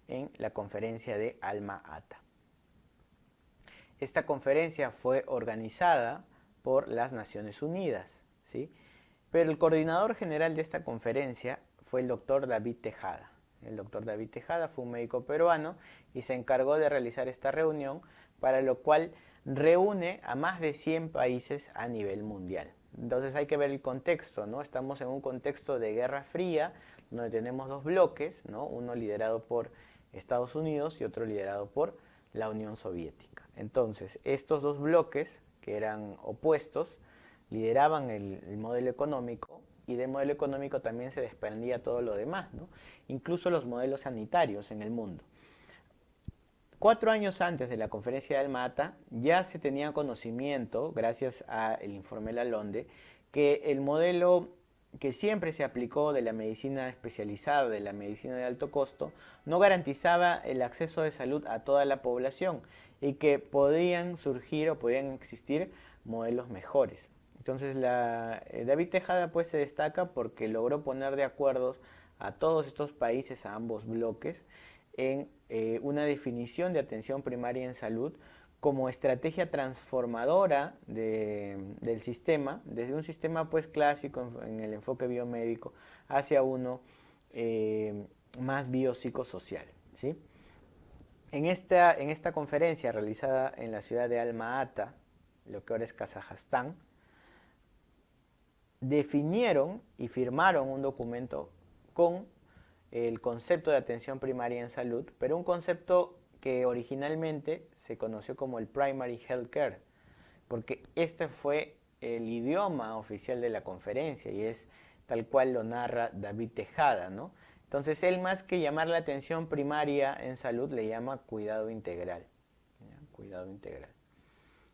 en la conferencia de Alma-Ata. Esta conferencia fue organizada por las Naciones Unidas, ¿sí? Pero el coordinador general de esta conferencia fue el doctor David Tejada, el doctor David Tejada, fue un médico peruano y se encargó de realizar esta reunión, para lo cual reúne a más de 100 países a nivel mundial. Entonces hay que ver el contexto, ¿no? Estamos en un contexto de Guerra Fría, donde tenemos dos bloques, ¿no? Uno liderado por Estados Unidos y otro liderado por la Unión Soviética. Entonces, estos dos bloques, que eran opuestos, lideraban el modelo económico, y del modelo económico también se desprendía todo lo demás, ¿no? Incluso los modelos sanitarios en el mundo. 4 años antes de la conferencia de Alma-Ata ya se tenía conocimiento, gracias al informe Lalonde, que el modelo que siempre se aplicó de la medicina especializada, de la medicina de alto costo, no garantizaba el acceso de salud a toda la población y que podían surgir o podían existir modelos mejores. Entonces David Tejada pues se destaca porque logró poner de acuerdo a todos estos países, a ambos bloques, en una definición de atención primaria en salud como estrategia transformadora del sistema, desde un sistema pues clásico en el enfoque biomédico hacia uno más biopsicosocial, ¿sí? En esta conferencia realizada en la ciudad de Alma-Ata, lo que ahora es Kazajstán, definieron y firmaron un documento con el concepto de atención primaria en salud, pero un concepto que originalmente se conoció como el Primary Health Care, porque este fue el idioma oficial de la conferencia y es tal cual lo narra David Tejada, ¿no? Entonces él, más que llamar la atención primaria en salud, le llama cuidado integral, ¿ya? Cuidado integral.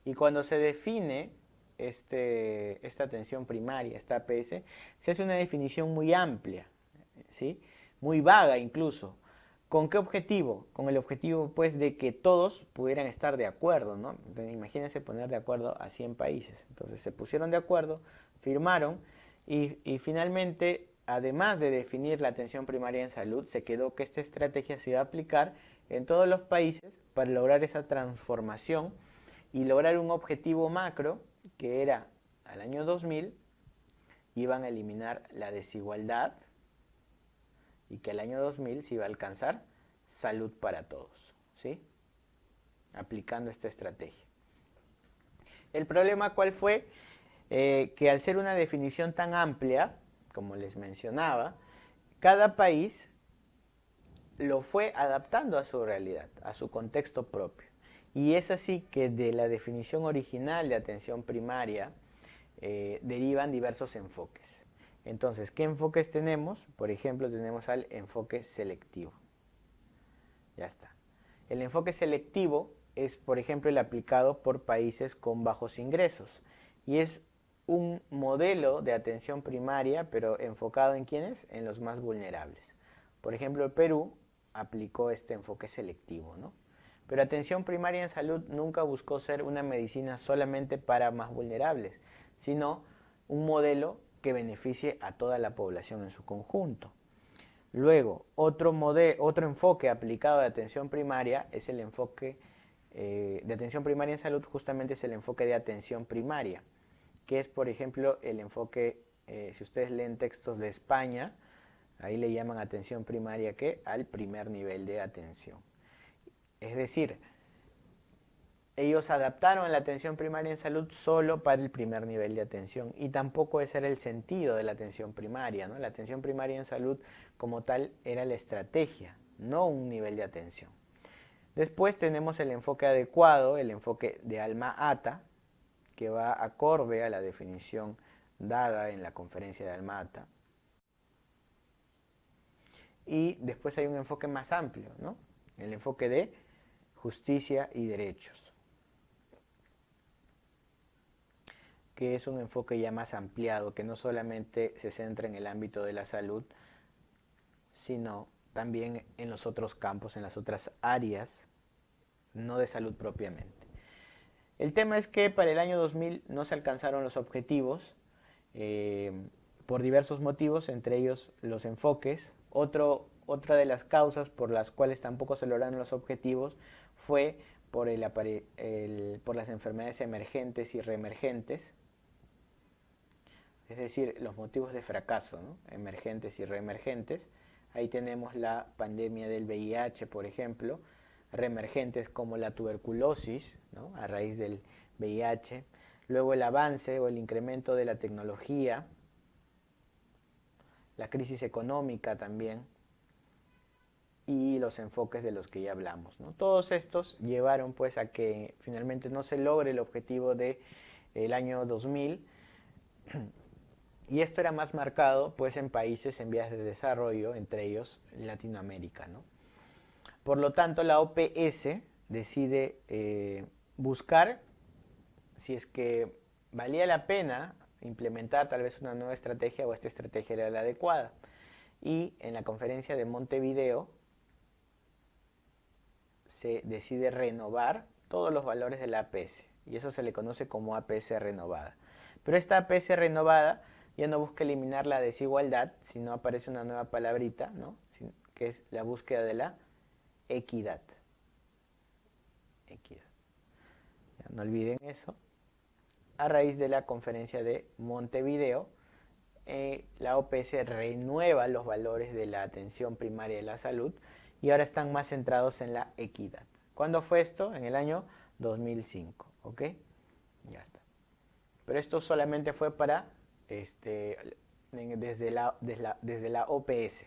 Y cuando se define esta atención primaria, esta APS, se hace una definición muy amplia, ¿sí? Muy vaga incluso. ¿Con qué objetivo? Con el objetivo pues de que todos pudieran estar de acuerdo, ¿no? Entonces, imagínense poner de acuerdo a 100 países. Entonces se pusieron de acuerdo, firmaron y finalmente, además de definir la atención primaria en salud, se quedó que esta estrategia se iba a aplicar en todos los países para lograr esa transformación y lograr un objetivo macro que era al año 2000 iban a eliminar la desigualdad y que al año 2000 se iba a alcanzar salud para todos, ¿sí? Aplicando esta estrategia. El problema, ¿cuál fue? Que al ser una definición tan amplia, como les mencionaba, cada país lo fue adaptando a su realidad, a su contexto propio. Y es así que de la definición original de atención primaria derivan diversos enfoques. Entonces, ¿qué enfoques tenemos? Por ejemplo, tenemos al enfoque selectivo. Ya está. El enfoque selectivo es, por ejemplo, el aplicado por países con bajos ingresos. Y es un modelo de atención primaria, pero enfocado en ¿quiénes? En los más vulnerables. Por ejemplo, el Perú aplicó este enfoque selectivo, ¿no? Pero atención primaria en salud nunca buscó ser una medicina solamente para más vulnerables, sino un modelo que beneficie a toda la población en su conjunto. Luego, otro enfoque aplicado de atención primaria es el enfoque de atención primaria en salud, justamente es el enfoque de atención primaria, que es, por ejemplo, el enfoque, si ustedes leen textos de España, ahí le llaman atención primaria, ¿qué? Al primer nivel de atención. Es decir, ellos adaptaron la atención primaria en salud solo para el primer nivel de atención y tampoco ese era el sentido de la atención primaria, ¿no? La atención primaria en salud como tal era la estrategia, no un nivel de atención. Después tenemos el enfoque adecuado, el enfoque de Alma-Ata, que va acorde a la definición dada en la conferencia de Alma-Ata. Y después hay un enfoque más amplio, ¿no? El enfoque de justicia y derechos, que es un enfoque ya más ampliado, que no solamente se centra en el ámbito de la salud, sino también en los otros campos, en las otras áreas, no de salud propiamente. El tema es que para el año 2000 no se alcanzaron los objetivos por diversos motivos, entre ellos los enfoques. Otra de las causas por las cuales tampoco se lograron los objetivos fue por las enfermedades emergentes y reemergentes, es decir, los motivos de fracaso, ¿no? Emergentes y reemergentes, Ahí tenemos la pandemia del VIH, por ejemplo, reemergentes como la tuberculosis, ¿no?, a raíz del VIH, luego el avance o el incremento de la tecnología, la crisis económica también, y los enfoques de los que ya hablamos, ¿no? Todos estos llevaron pues a que finalmente no se logre el objetivo del año 2000, y esto era más marcado pues en países en vías de desarrollo, entre ellos Latinoamérica, ¿no? Por lo tanto, la OPS decide buscar si es que valía la pena implementar tal vez una nueva estrategia o esta estrategia era la adecuada. Y en la conferencia de Montevideo se decide renovar todos los valores de la APS, y eso se le conoce como APS renovada. Pero esta APS renovada ya no busca eliminar la desigualdad, sino aparece una nueva palabrita, ¿no?, que es la búsqueda de la equidad. Equidad. Ya, no olviden eso. A raíz de la conferencia de Montevideo, la OPS renueva los valores de la atención primaria de la salud y ahora están más centrados en la equidad. ¿Cuándo fue esto? En el año 2005, ¿ok? Ya está. Pero esto solamente fue para desde la OPS.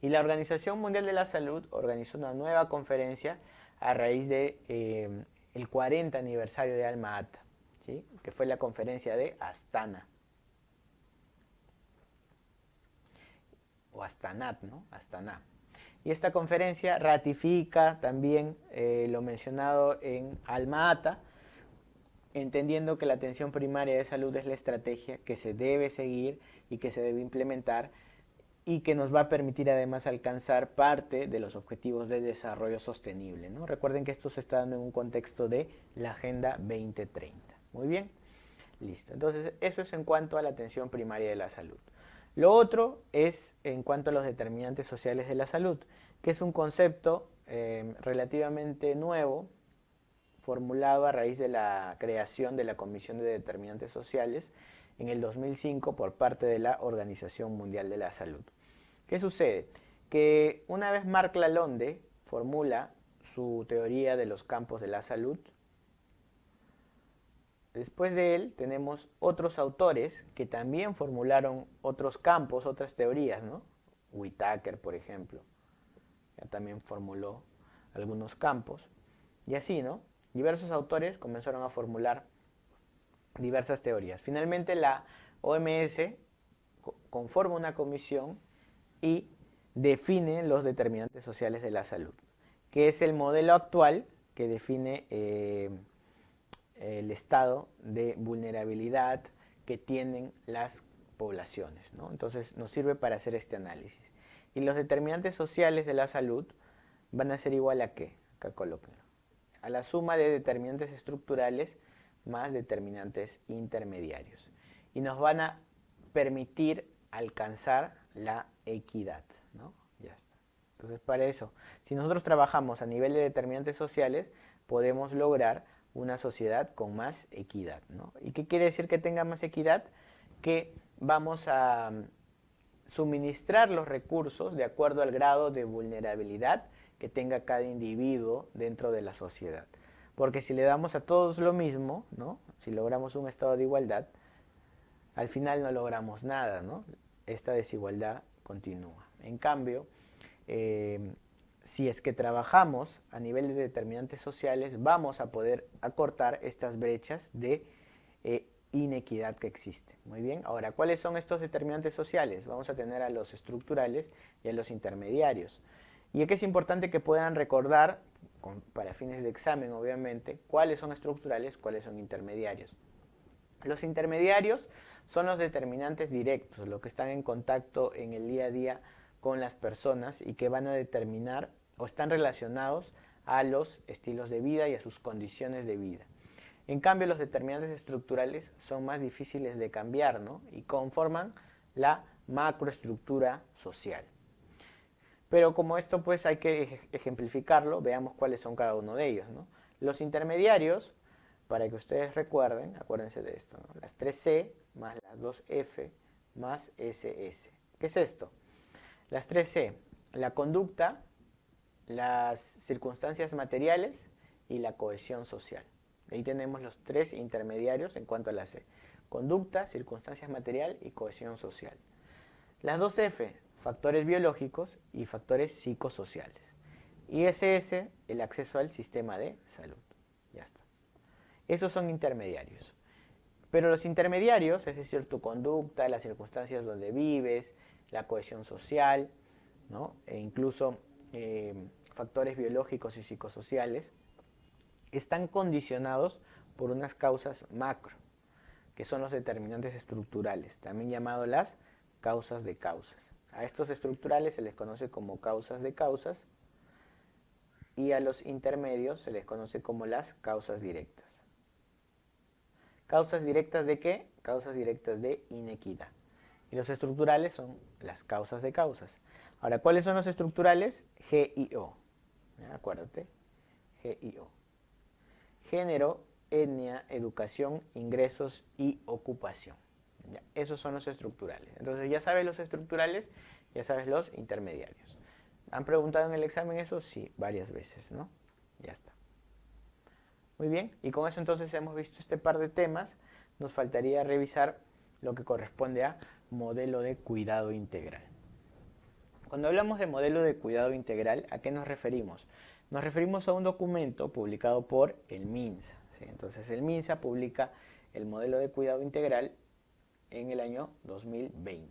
Y la Organización Mundial de la Salud organizó una nueva conferencia a raíz de el 40 aniversario de Alma Ata, ¿sí?, que fue la conferencia de Astana. O Astanat, ¿no? Astana. Y esta conferencia ratifica también lo mencionado en Alma Ata, entendiendo que la atención primaria de salud es la estrategia que se debe seguir y que se debe implementar y que nos va a permitir además alcanzar parte de los objetivos de desarrollo sostenible, ¿no? Recuerden que esto se está dando en un contexto de la Agenda 2030. Muy bien, listo. Entonces, eso es en cuanto a la atención primaria de la salud. Lo otro es en cuanto a los determinantes sociales de la salud, que es un concepto relativamente nuevo, formulado a raíz de la creación de la Comisión de Determinantes Sociales en el 2005 por parte de la Organización Mundial de la Salud. ¿Qué sucede? Que una vez Marc Lalonde formula su teoría de los campos de la salud, después de él tenemos otros autores que también formularon otros campos, otras teorías, ¿no? Whitaker, por ejemplo, ya también formuló algunos campos, y así, ¿no? Diversos autores comenzaron a formular diversas teorías. Finalmente la OMS conforma una comisión y define los determinantes sociales de la salud, que es el modelo actual que define el estado de vulnerabilidad que tienen las poblaciones, ¿no? Entonces nos sirve para hacer este análisis. Y los determinantes sociales de la salud van a ser igual a ¿qué? Acá colóquenlo. A la suma de determinantes estructurales más determinantes intermediarios. Y nos van a permitir alcanzar la equidad, ¿no? Ya está. Entonces, para eso, si nosotros trabajamos a nivel de determinantes sociales, podemos lograr una sociedad con más equidad, ¿no? ¿Y qué quiere decir que tenga más equidad? Que vamos a suministrar los recursos de acuerdo al grado de vulnerabilidad que tenga cada individuo dentro de la sociedad. Porque si le damos a todos lo mismo, ¿no?, si logramos un estado de igualdad, al final no logramos nada, ¿no? Esta desigualdad continúa. En cambio, si es que trabajamos a nivel de determinantes sociales, vamos a poder acortar estas brechas de inequidad que existe. Muy bien, ahora, ¿cuáles son estos determinantes sociales? Vamos a tener a los estructurales y a los intermediarios. Y aquí es importante que puedan recordar, para fines de examen obviamente, cuáles son estructurales, cuáles son intermediarios. Los intermediarios son los determinantes directos, los que están en contacto en el día a día con las personas y que van a determinar o están relacionados a los estilos de vida y a sus condiciones de vida. En cambio, los determinantes estructurales son más difíciles de cambiar, ¿no?, y conforman la macroestructura social. Pero como esto pues hay que ejemplificarlo, veamos cuáles son cada uno de ellos, ¿no? Los intermediarios, para que ustedes recuerden, acuérdense de esto, ¿no?, las 3C más las 2F más SS. ¿Qué es esto? Las 3C, la conducta, las circunstancias materiales y la cohesión social. Ahí tenemos los tres intermediarios en cuanto a la C. Conducta, circunstancias material y cohesión social. Las dos F, factores biológicos y factores psicosociales. Y SS, el acceso al sistema de salud. Ya está. Esos son intermediarios. Pero los intermediarios, es decir, tu conducta, las circunstancias donde vives, la cohesión social, ¿no? E incluso factores biológicos y psicosociales, están condicionados por unas causas macro, que son los determinantes estructurales, también llamados las causas de causas. A estos estructurales se les conoce como causas de causas y a los intermedios se les conoce como las causas directas. ¿Causas directas de qué? Causas directas de inequidad. Y los estructurales son las causas de causas. Ahora, ¿cuáles son los estructurales? G y O. Acuérdate, G y O. Género, etnia, educación, ingresos y ocupación. Ya, esos son los estructurales. Entonces ya sabes los estructurales, ya sabes los intermediarios. ¿Han preguntado en el examen eso? Sí, varias veces, ¿no? Ya está. Muy bien, y con eso entonces hemos visto este par de temas. Nos faltaría revisar lo que corresponde a modelo de cuidado integral. Cuando hablamos de modelo de cuidado integral, ¿a qué nos referimos? Nos referimos a un documento publicado por el MINSA. ¿Sí? Entonces el MINSA publica el modelo de cuidado integral en el año 2020.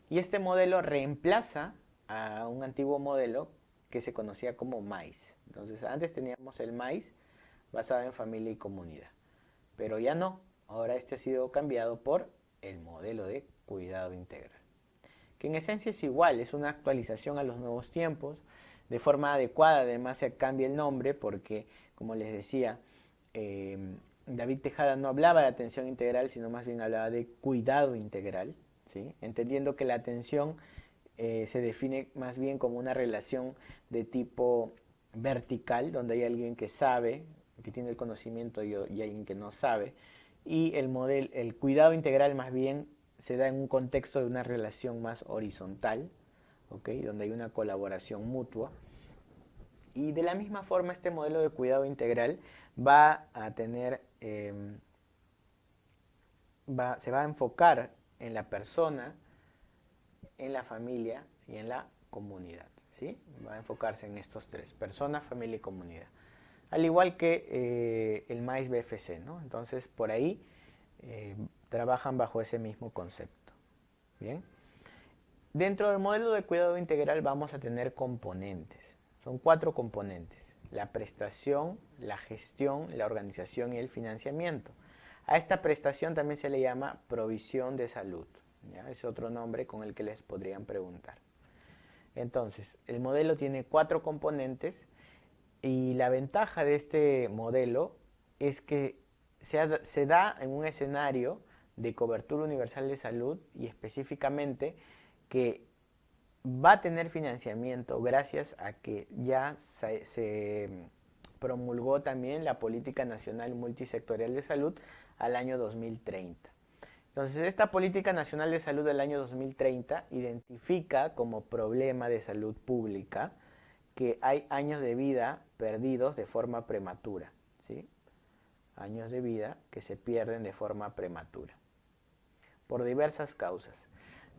Y este modelo reemplaza a un antiguo modelo que se conocía como MAIS. Entonces antes teníamos el MAIS basado en familia y comunidad, pero ya no. Ahora este ha sido cambiado por el modelo de cuidado integral, que en esencia es igual, es una actualización a los nuevos tiempos, de forma adecuada. Además se cambia el nombre porque, como les decía, David Tejada no hablaba de atención integral, sino más bien hablaba de cuidado integral, ¿sí? Entendiendo que la atención se define más bien como una relación de tipo vertical, donde hay alguien que sabe, que tiene el conocimiento y alguien que no sabe, y el cuidado integral más bien se da en un contexto de una relación más horizontal, ¿okay? Donde hay una colaboración mutua. Y de la misma forma este modelo de cuidado integral va a tener, se va a enfocar en la persona, en la familia y en la comunidad, ¿sí? Va a enfocarse en estos tres: persona, familia y comunidad. Al igual que el MAIS BFC, ¿no? Entonces por ahí trabajan bajo ese mismo concepto. Bien. Dentro del modelo de cuidado integral vamos a tener componentes. Son 4 componentes: la prestación, la gestión, la organización y el financiamiento. A esta prestación también se le llama provisión de salud, ¿ya? Es otro nombre con el que les podrían preguntar. Entonces, el modelo tiene 4 componentes y la ventaja de este modelo es que se da en un escenario de cobertura universal de salud, y específicamente que va a tener financiamiento gracias a que ya se promulgó también la Política Nacional Multisectorial de Salud al año 2030. Entonces, esta Política Nacional de Salud del año 2030 identifica como problema de salud pública que hay años de vida perdidos de forma prematura, ¿sí? Años de vida que se pierden de forma prematura, por diversas causas.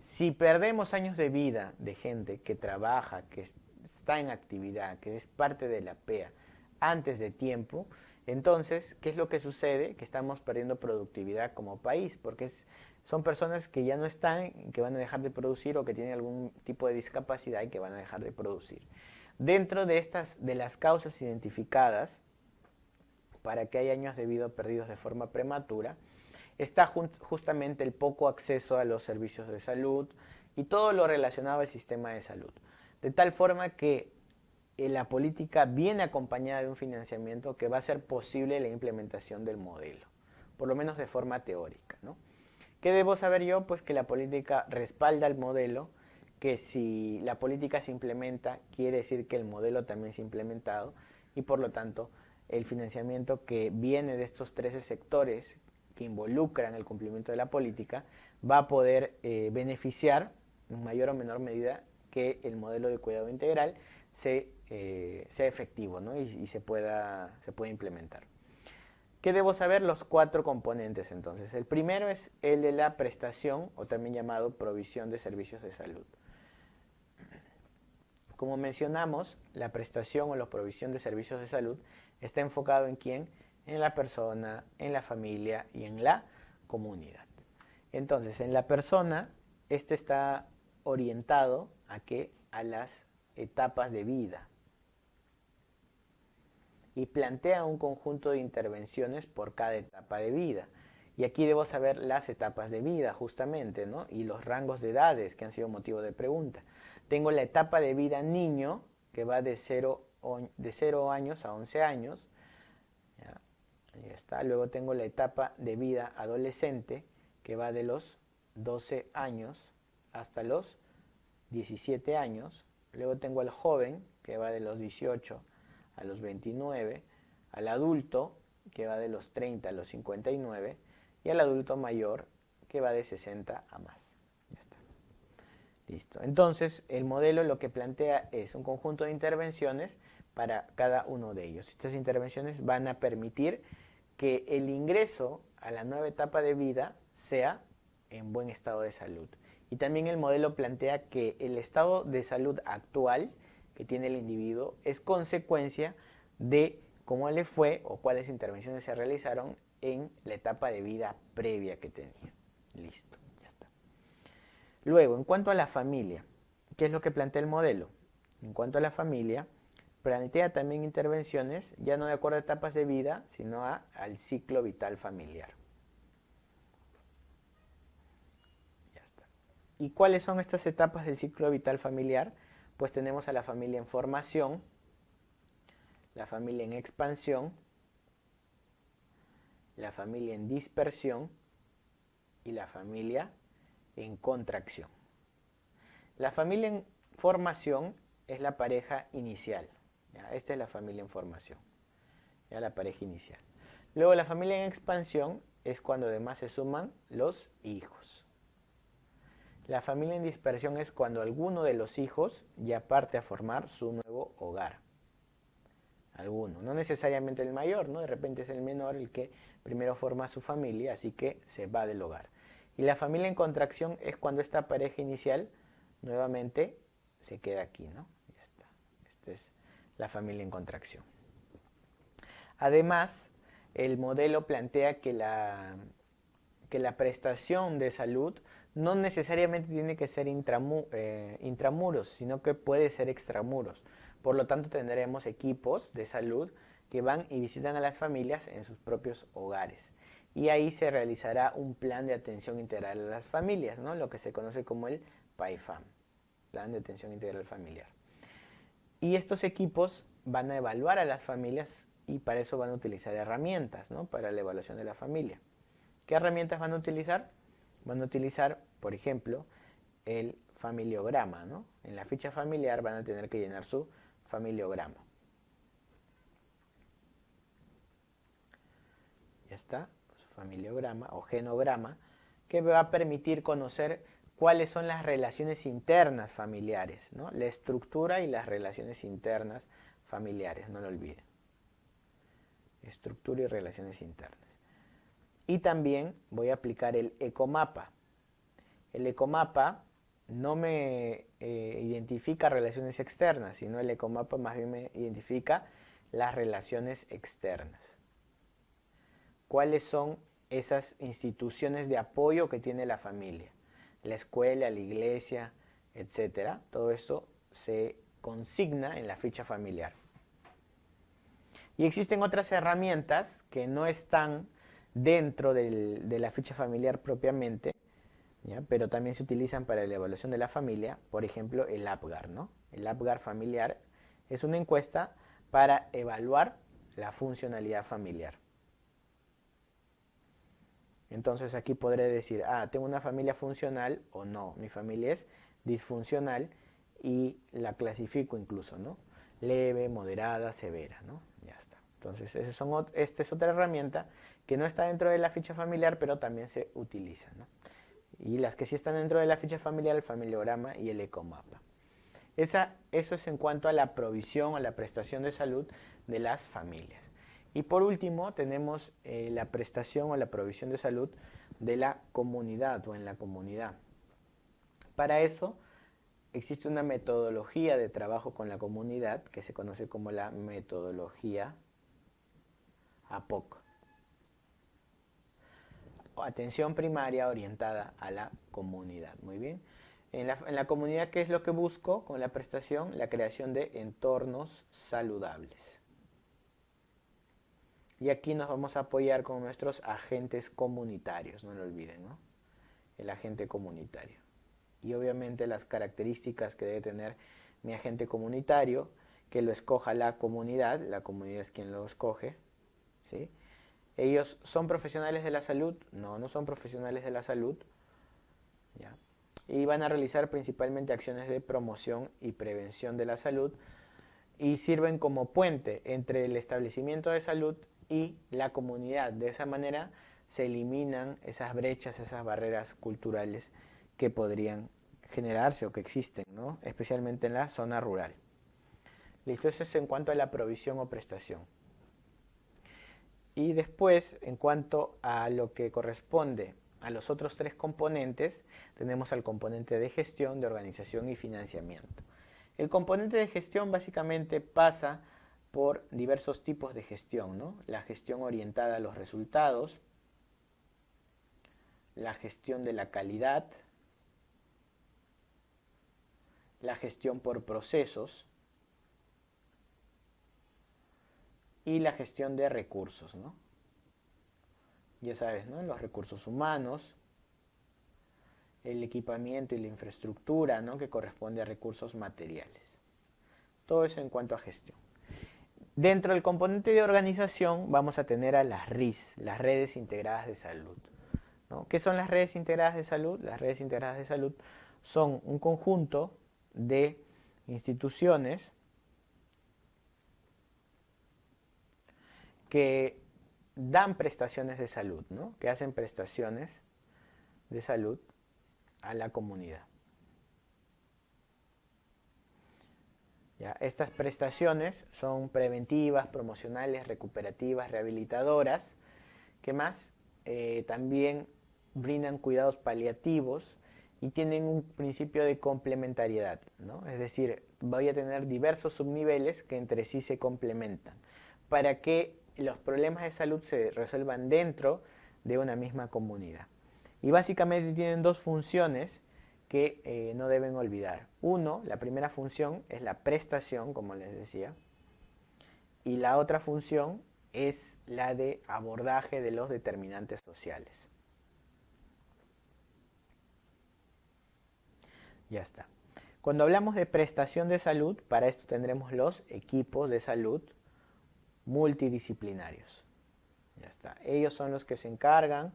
Si perdemos años de vida de gente que trabaja, que está en actividad, que es parte de la PEA antes de tiempo, entonces, ¿qué es lo que sucede? Que estamos perdiendo productividad como país, porque son personas que ya no están, que van a dejar de producir, o que tienen algún tipo de discapacidad y que van a dejar de producir. Dentro de las causas identificadas para que haya años de vida perdidos de forma prematura, está justamente el poco acceso a los servicios de salud y todo lo relacionado al sistema de salud. De tal forma que la política viene acompañada de un financiamiento que va a hacer posible la implementación del modelo, por lo menos de forma teórica, ¿no? ¿Qué debo saber yo? Pues que la política respalda el modelo, que si la política se implementa, quiere decir que el modelo también se ha implementado, y por lo tanto el financiamiento que viene de estos 13 sectores que involucran el cumplimiento de la política va a poder beneficiar en mayor o menor medida que el modelo de cuidado integral sea efectivo, ¿no? y se pueda implementar. ¿Qué debo saber? Los 4 componentes entonces. El primero es el de la prestación, o también llamado provisión de servicios de salud. Como mencionamos, la prestación o la provisión de servicios de salud está enfocado en quién, en la persona, en la familia y en la comunidad. Entonces, en la persona, este está orientado a qué, a las etapas de vida, y plantea un conjunto de intervenciones por cada etapa de vida. Y aquí debo saber las etapas de vida, justamente, ¿no? Y los rangos de edades que han sido motivo de pregunta. Tengo la etapa de vida niño, que va de 0 años a 11 años. Ya, ahí está. Luego tengo la etapa de vida adolescente, que va de los 12 años hasta los 17 años. Luego tengo al joven, que va de los 18 a los 29, al adulto, que va de los 30 a los 59, y al adulto mayor, que va de 60 a más. Ya está. Listo. Entonces, el modelo lo que plantea es un conjunto de intervenciones para cada uno de ellos. Estas intervenciones van a permitir que el ingreso a la nueva etapa de vida sea en buen estado de salud. Y también el modelo plantea que el estado de salud actual que tiene el individuo es consecuencia de cómo le fue o cuáles intervenciones se realizaron en la etapa de vida previa que tenía. Listo, ya está. Luego, en cuanto a la familia, ¿qué es lo que plantea el modelo? En cuanto a la familia, plantea también intervenciones ya no de acuerdo a etapas de vida, sino al ciclo vital familiar. Ya está. ¿Y cuáles son estas etapas del ciclo vital familiar? Pues tenemos a la familia en formación, la familia en expansión, la familia en dispersión y la familia en contracción. La familia en formación es la pareja inicial. ¿Ya? Esta es la familia en formación, ya la pareja inicial. Luego la familia en expansión es cuando además se suman los hijos. La familia en dispersión es cuando alguno de los hijos ya parte a formar su nuevo hogar. Alguno, no necesariamente el mayor, ¿no? De repente es el menor el que primero forma su familia, así que se va del hogar. Y la familia en contracción es cuando esta pareja inicial nuevamente se queda aquí, ¿no? Ya está. Esta es la familia en contracción. Además, el modelo plantea que la prestación de salud no necesariamente tiene que ser intramuros, sino que puede ser extramuros. Por lo tanto, tendremos equipos de salud que van y visitan a las familias en sus propios hogares. Y ahí se realizará un plan de atención integral a las familias, ¿no? Lo que se conoce como el PAIFAM, Plan de Atención Integral Familiar. Y estos equipos van a evaluar a las familias y para eso van a utilizar herramientas, ¿no? Para la evaluación de la familia. ¿Qué herramientas van a utilizar? Van a utilizar, por ejemplo, el familiograma, ¿no? En la ficha familiar van a tener que llenar su familiograma. Ya está, su familiograma o genograma, que va a permitir conocer cuáles son las relaciones internas familiares, ¿no? La estructura y las relaciones internas familiares, no lo olviden. Estructura y relaciones internas. Y también voy a aplicar el ecomapa. El ecomapa no me identifica relaciones externas, sino el ecomapa más bien me identifica las relaciones externas. ¿Cuáles son esas instituciones de apoyo que tiene la familia? La escuela, la iglesia, etcétera. Todo esto se consigna en la ficha familiar. Y existen otras herramientas que no están dentro de la ficha familiar propiamente, ¿ya? Pero también se utilizan para la evaluación de la familia, por ejemplo el APGAR, ¿no? El APGAR familiar es una encuesta para evaluar la funcionalidad familiar. Entonces aquí podré decir, tengo una familia funcional o no, mi familia es disfuncional y la clasifico incluso, ¿no? Leve, moderada, severa, ¿no? Ya está. Entonces, esta es otra herramienta que no está dentro de la ficha familiar, pero también se utiliza, ¿no? Y las que sí están dentro de la ficha familiar, el familiograma y el ecomapa. Eso es en cuanto a la provisión o la prestación de salud de las familias. Y por último tenemos la prestación o la provisión de salud de la comunidad o en la comunidad. Para eso existe una metodología de trabajo con la comunidad que se conoce como la metodología APOC. Atención primaria orientada a la comunidad. Muy bien. En la comunidad, ¿qué es lo que busco con la prestación? La creación de entornos saludables. Y aquí nos vamos a apoyar con nuestros agentes comunitarios, no lo olviden, ¿no? El agente comunitario. Y obviamente las características que debe tener mi agente comunitario, que lo escoja la comunidad es quien lo escoge, ¿sí? ¿Ellos son profesionales de la salud? No, no son profesionales de la salud, ¿ya? Y van a realizar principalmente acciones de promoción y prevención de la salud y sirven como puente entre el establecimiento de salud y la comunidad. De esa manera se eliminan esas brechas, esas barreras culturales que podrían generarse o que existen, ¿no? Especialmente en la zona rural. Listo, eso es en cuanto a la provisión o prestación. Y después, en cuanto a lo que corresponde a los otros tres componentes, tenemos al componente de gestión, de organización y financiamiento. El componente de gestión básicamente pasa por diversos tipos de gestión, ¿no? La gestión orientada a los resultados, la gestión de la calidad, la gestión por procesos y la gestión de recursos, ¿no? Ya sabes, ¿no? Los recursos humanos, el equipamiento y la infraestructura, ¿no? Que corresponde a recursos materiales. Todo eso en cuanto a gestión. Dentro del componente de organización vamos a tener a las RIS, las redes integradas de salud, ¿no? ¿Qué son las redes integradas de salud? Las redes integradas de salud son un conjunto de instituciones que dan prestaciones de salud, ¿no? Que hacen prestaciones de salud a la comunidad. ¿Ya? Estas prestaciones son preventivas, promocionales, recuperativas, rehabilitadoras, que más también brindan cuidados paliativos y tienen un principio de complementariedad, ¿no? Es decir, voy a tener diversos subniveles que entre sí se complementan para que los problemas de salud se resuelvan dentro de una misma comunidad. Y básicamente tienen dos funciones que no deben olvidar. Uno, la primera función es la prestación, como les decía, y la otra función es la de abordaje de los determinantes sociales. Ya está. Cuando hablamos de prestación de salud, para esto tendremos los equipos de salud multidisciplinarios. Ya está. Ellos son los que se encargan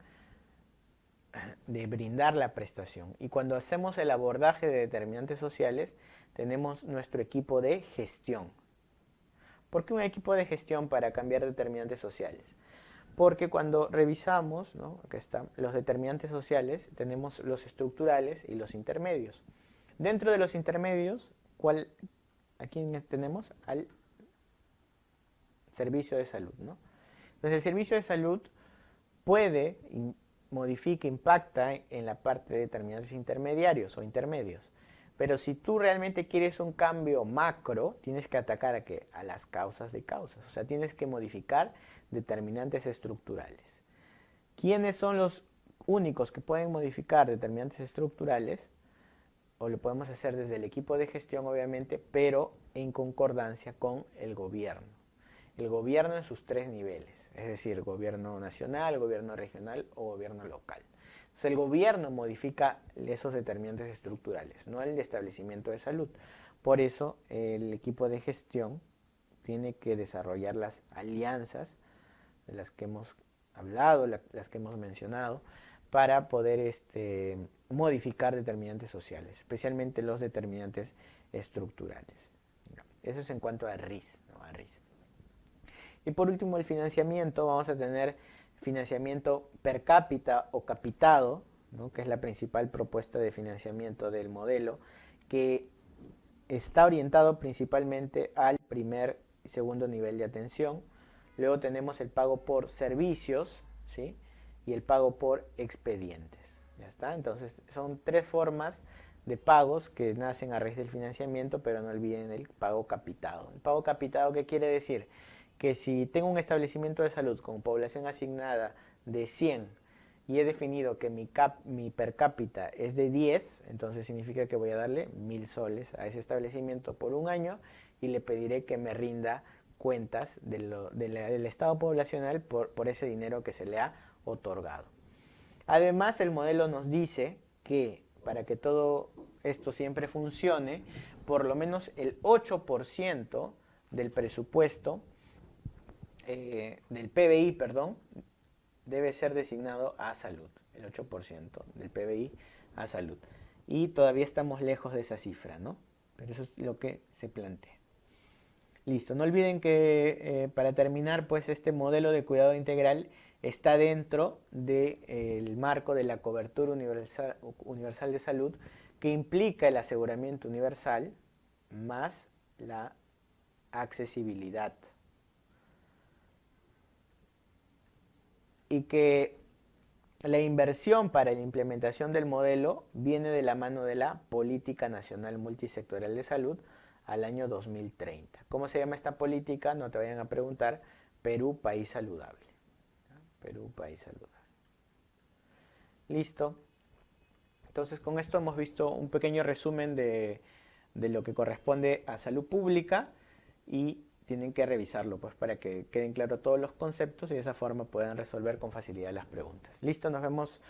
de brindar la prestación. Y cuando hacemos el abordaje de determinantes sociales, tenemos nuestro equipo de gestión. ¿Por qué un equipo de gestión para cambiar determinantes sociales? Porque cuando revisamos, ¿no? Acá están los determinantes sociales, tenemos los estructurales y los intermedios. Dentro de los intermedios, ¿a quién tenemos? Al servicio de salud, ¿no? Entonces el servicio de salud puede, modifica, impacta en la parte de determinantes intermediarios o intermedios. Pero si tú realmente quieres un cambio macro, tienes que atacar ¿a qué? A las causas de causas. O sea, tienes que modificar determinantes estructurales. ¿Quiénes son los únicos que pueden modificar determinantes estructurales? O lo podemos hacer desde el equipo de gestión, obviamente, pero en concordancia con el gobierno. El gobierno en sus tres niveles, es decir, gobierno nacional, gobierno regional o gobierno local. Entonces el gobierno modifica esos determinantes estructurales, no el de establecimiento de salud. Por eso el equipo de gestión tiene que desarrollar las alianzas de las que hemos hablado, las que hemos mencionado, para poder modificar determinantes sociales, especialmente los determinantes estructurales. Eso es en cuanto a RIS, ¿no? A RIS. Y por último, el financiamiento. Vamos a tener financiamiento per cápita o capitado, ¿no? Que es la principal propuesta de financiamiento del modelo, que está orientado principalmente al primer y segundo nivel de atención. Luego tenemos el pago por servicios, ¿sí? Y el pago por expedientes. ¿Ya está? Entonces son tres formas de pagos que nacen a raíz del financiamiento, pero no olviden el pago capitado. ¿El pago capitado qué quiere decir? Que si tengo un establecimiento de salud con población asignada de 100 y he definido que mi per cápita es de 10, entonces significa que voy a darle 1000 soles a ese establecimiento por un año y le pediré que me rinda cuentas del estado poblacional por ese dinero que se le ha otorgado. Además, el modelo nos dice que para que todo esto siempre funcione, por lo menos el 8% del presupuesto, del PBI, perdón, debe ser designado a salud. El 8% del PBI a salud. Y todavía estamos lejos de esa cifra, ¿no? Pero eso es lo que se plantea. Listo, no olviden que para terminar, pues este modelo de cuidado integral está dentro del marco de la cobertura universal de salud, que implica el aseguramiento universal más la accesibilidad. Y que la inversión para la implementación del modelo viene de la mano de la Política Nacional Multisectorial de Salud al año 2030. ¿Cómo se llama esta política? No te vayan a preguntar. Perú, país saludable. Perú, país saludable. Listo. Entonces, con esto hemos visto un pequeño resumen de lo que corresponde a salud pública y tienen que revisarlo pues para que queden claros todos los conceptos y de esa forma puedan resolver con facilidad las preguntas. Listo, nos vemos.